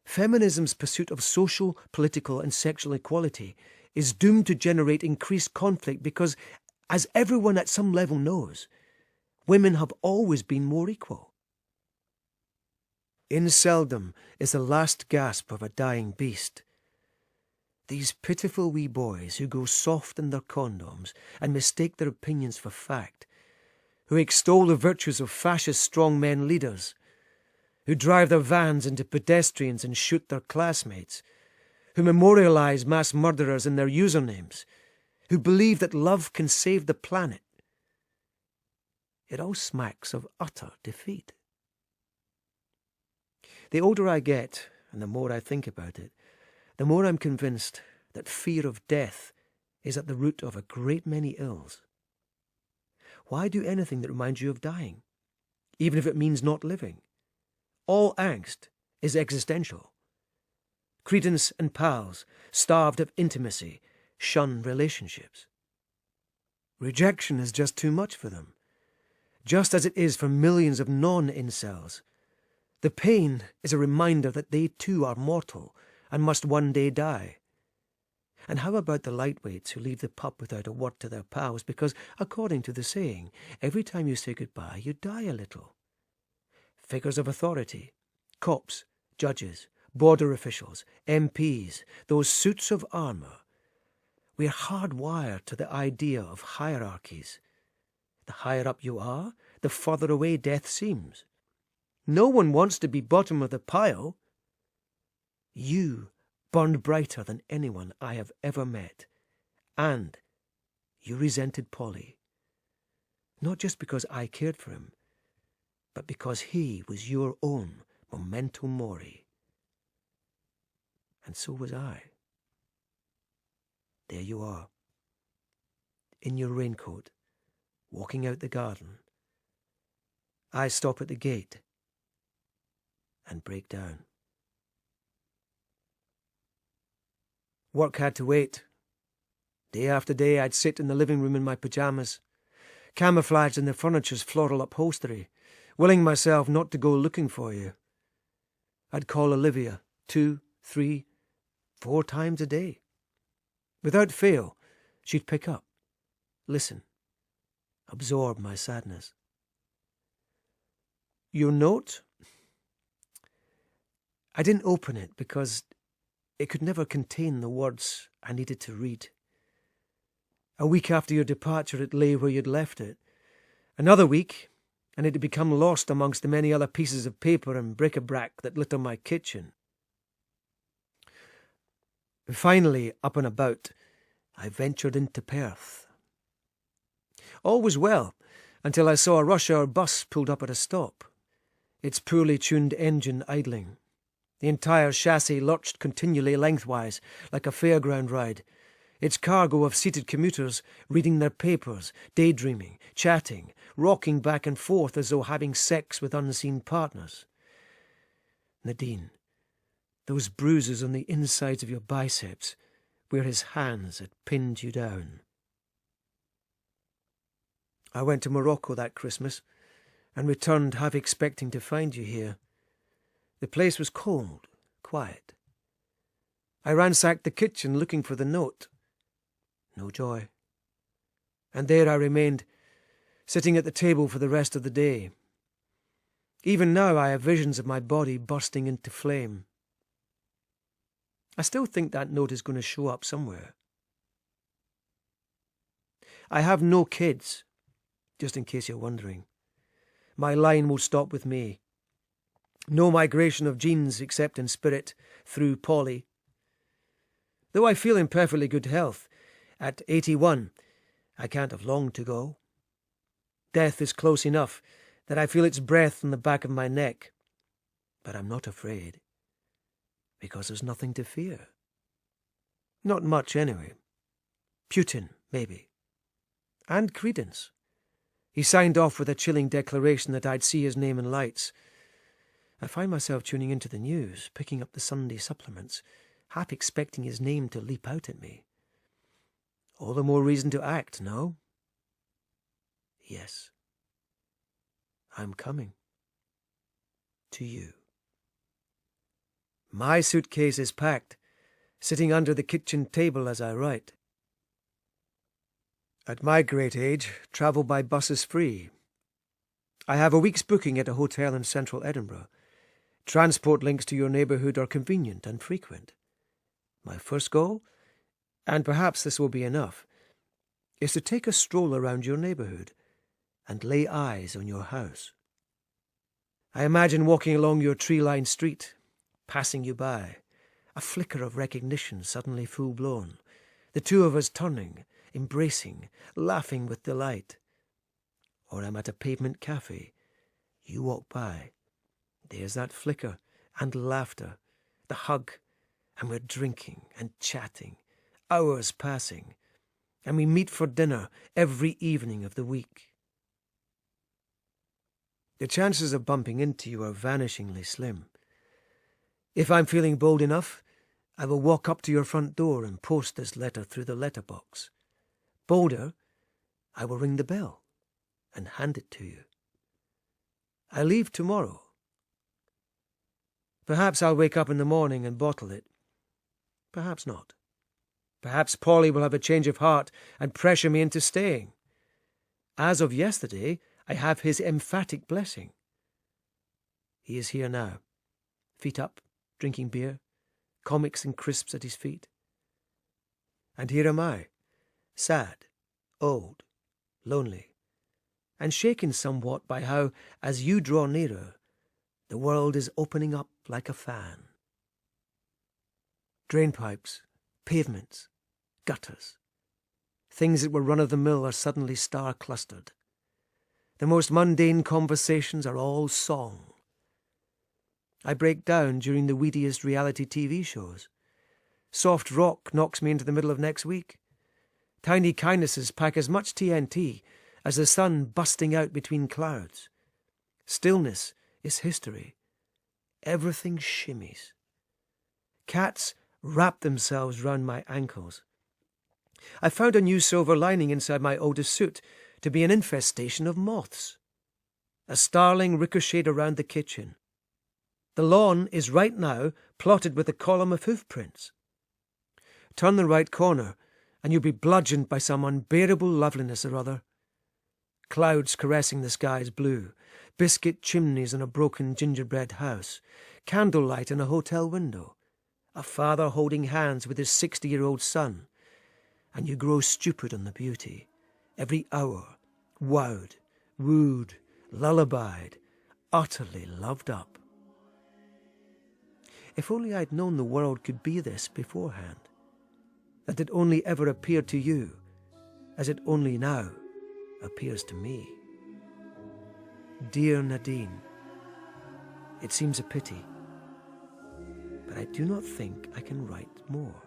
Feminism's pursuit of social, political and sexual equality is doomed to generate increased conflict because, as everyone at some level knows, women have always been more equal. Inceldom is the last gasp of a dying beast. These pitiful wee boys who go soft in their condoms and mistake their opinions for fact, who extol the virtues of fascist strongmen leaders, who drive their vans into pedestrians and shoot their classmates, who memorialise mass murderers in their usernames, who believe that love can save the planet. It all smacks of utter defeat. The older I get, and the more I think about it, the more I'm convinced that fear of death is at the root of a great many ills. Why do anything that reminds you of dying, even if it means not living? All angst is existential. Credence and pals, starved of intimacy, shun relationships. Rejection is just too much for them, just as it is for millions of non-incels. The pain is a reminder that they too are mortal and must one day die. And how about the lightweights who leave the pub without a word to their pals because, according to the saying, every time you say goodbye, you die a little? Figures of authority, cops, judges, border officials, MPs, those suits of armour. We're hardwired to the idea of hierarchies. The higher up you are, the further away death seems. No one wants to be bottom of the pile. You burned brighter than anyone I have ever met. And you resented Paulie. Not just because I cared for him, but because he was your own memento mori. And so was I. There you are, in your raincoat, walking out the garden. I stop at the gate and break down. Work had to wait. Day after day I'd sit in the living room in my pyjamas, camouflaged in the furniture's floral upholstery, willing myself not to go looking for you. I'd call Olivia 2, 3, 4 times a day. Without fail, she'd pick up, listen, absorb my sadness. Your note? I didn't open it because it could never contain the words I needed to read. A week after your departure, it lay where you'd left it. Another week, and it had become lost amongst the many other pieces of paper and bric-a-brac that litter my kitchen. Finally, up and about, I ventured into Perth. All was well, until I saw a rush-hour bus pulled up at a stop, its poorly tuned engine idling. The entire chassis lurched continually lengthwise, like a fairground ride, its cargo of seated commuters reading their papers, daydreaming, chatting, rocking back and forth as though having sex with unseen partners. Nadine, those bruises on the insides of your biceps, where his hands had pinned you down. I went to Morocco that Christmas, and returned half expecting to find you here. The place was cold, quiet. I ransacked the kitchen looking for the note. No joy. And there I remained, sitting at the table for the rest of the day. Even now I have visions of my body bursting into flame. I still think that note is going to show up somewhere. I have no kids, just in case you're wondering. My line will stop with me. No migration of genes except in spirit through Paulie. Though I feel in perfectly good health, at 81, I can't have long to go. Death is close enough that I feel its breath on the back of my neck. But I'm not afraid, because there's nothing to fear. Not much, anyway. Putin, maybe. And Credence. He signed off with a chilling declaration that I'd see his name in lights. I find myself tuning into the news, picking up the Sunday supplements, half expecting his name to leap out at me. All the more reason to act, no? Yes. I'm coming. To you. My suitcase is packed, sitting under the kitchen table as I write. At my great age, travel by bus is free. I have a week's booking at a hotel in central Edinburgh. Transport links to your neighbourhood are convenient and frequent. My first goal, and perhaps this will be enough, is to take a stroll around your neighbourhood and lay eyes on your house. I imagine walking along your tree-lined street, passing you by, a flicker of recognition suddenly full-blown, the two of us turning, embracing, laughing with delight. Or I'm at a pavement cafe. You walk by. There's that flicker and laughter, the hug, and we're drinking and chatting, hours passing, and we meet for dinner every evening of the week. The chances of bumping into you are vanishingly slim. If I'm feeling bold enough, I will walk up to your front door and post this letter through the letterbox. Bolder, I will ring the bell and hand it to you. I leave tomorrow. Perhaps I'll wake up in the morning and bottle it. Perhaps not. Perhaps Paulie will have a change of heart and pressure me into staying. As of yesterday, I have his emphatic blessing. He is here now, feet up, drinking beer, comics and crisps at his feet. And here am I, sad, old, lonely, and shaken somewhat by how, as you draw nearer, the world is opening up like a fan. Drainpipes, pavements, gutters, things that were run-of-the-mill are suddenly star-clustered. The most mundane conversations are all song. I break down during the weediest reality TV shows. Soft rock knocks me into the middle of next week. Tiny kindnesses pack as much TNT as the sun busting out between clouds. Stillness is history. Everything shimmies. Cats wrap themselves round my ankles. I found a new silver lining inside my oldest suit to be an infestation of moths. A starling ricocheted around the kitchen. The lawn is right now plotted with a column of hoofprints. Turn the right corner, and you'll be bludgeoned by some unbearable loveliness or other. Clouds caressing the sky's blue, biscuit chimneys in a broken gingerbread house, candlelight in a hotel window, a father holding hands with his 60-year-old son, and you grow stupid on the beauty, every hour, wowed, wooed, lullabied, utterly loved up. If only I'd known the world could be this beforehand, that it only ever appeared to you as it only now appears to me. Dear Nadine, it seems a pity, but I do not think I can write more.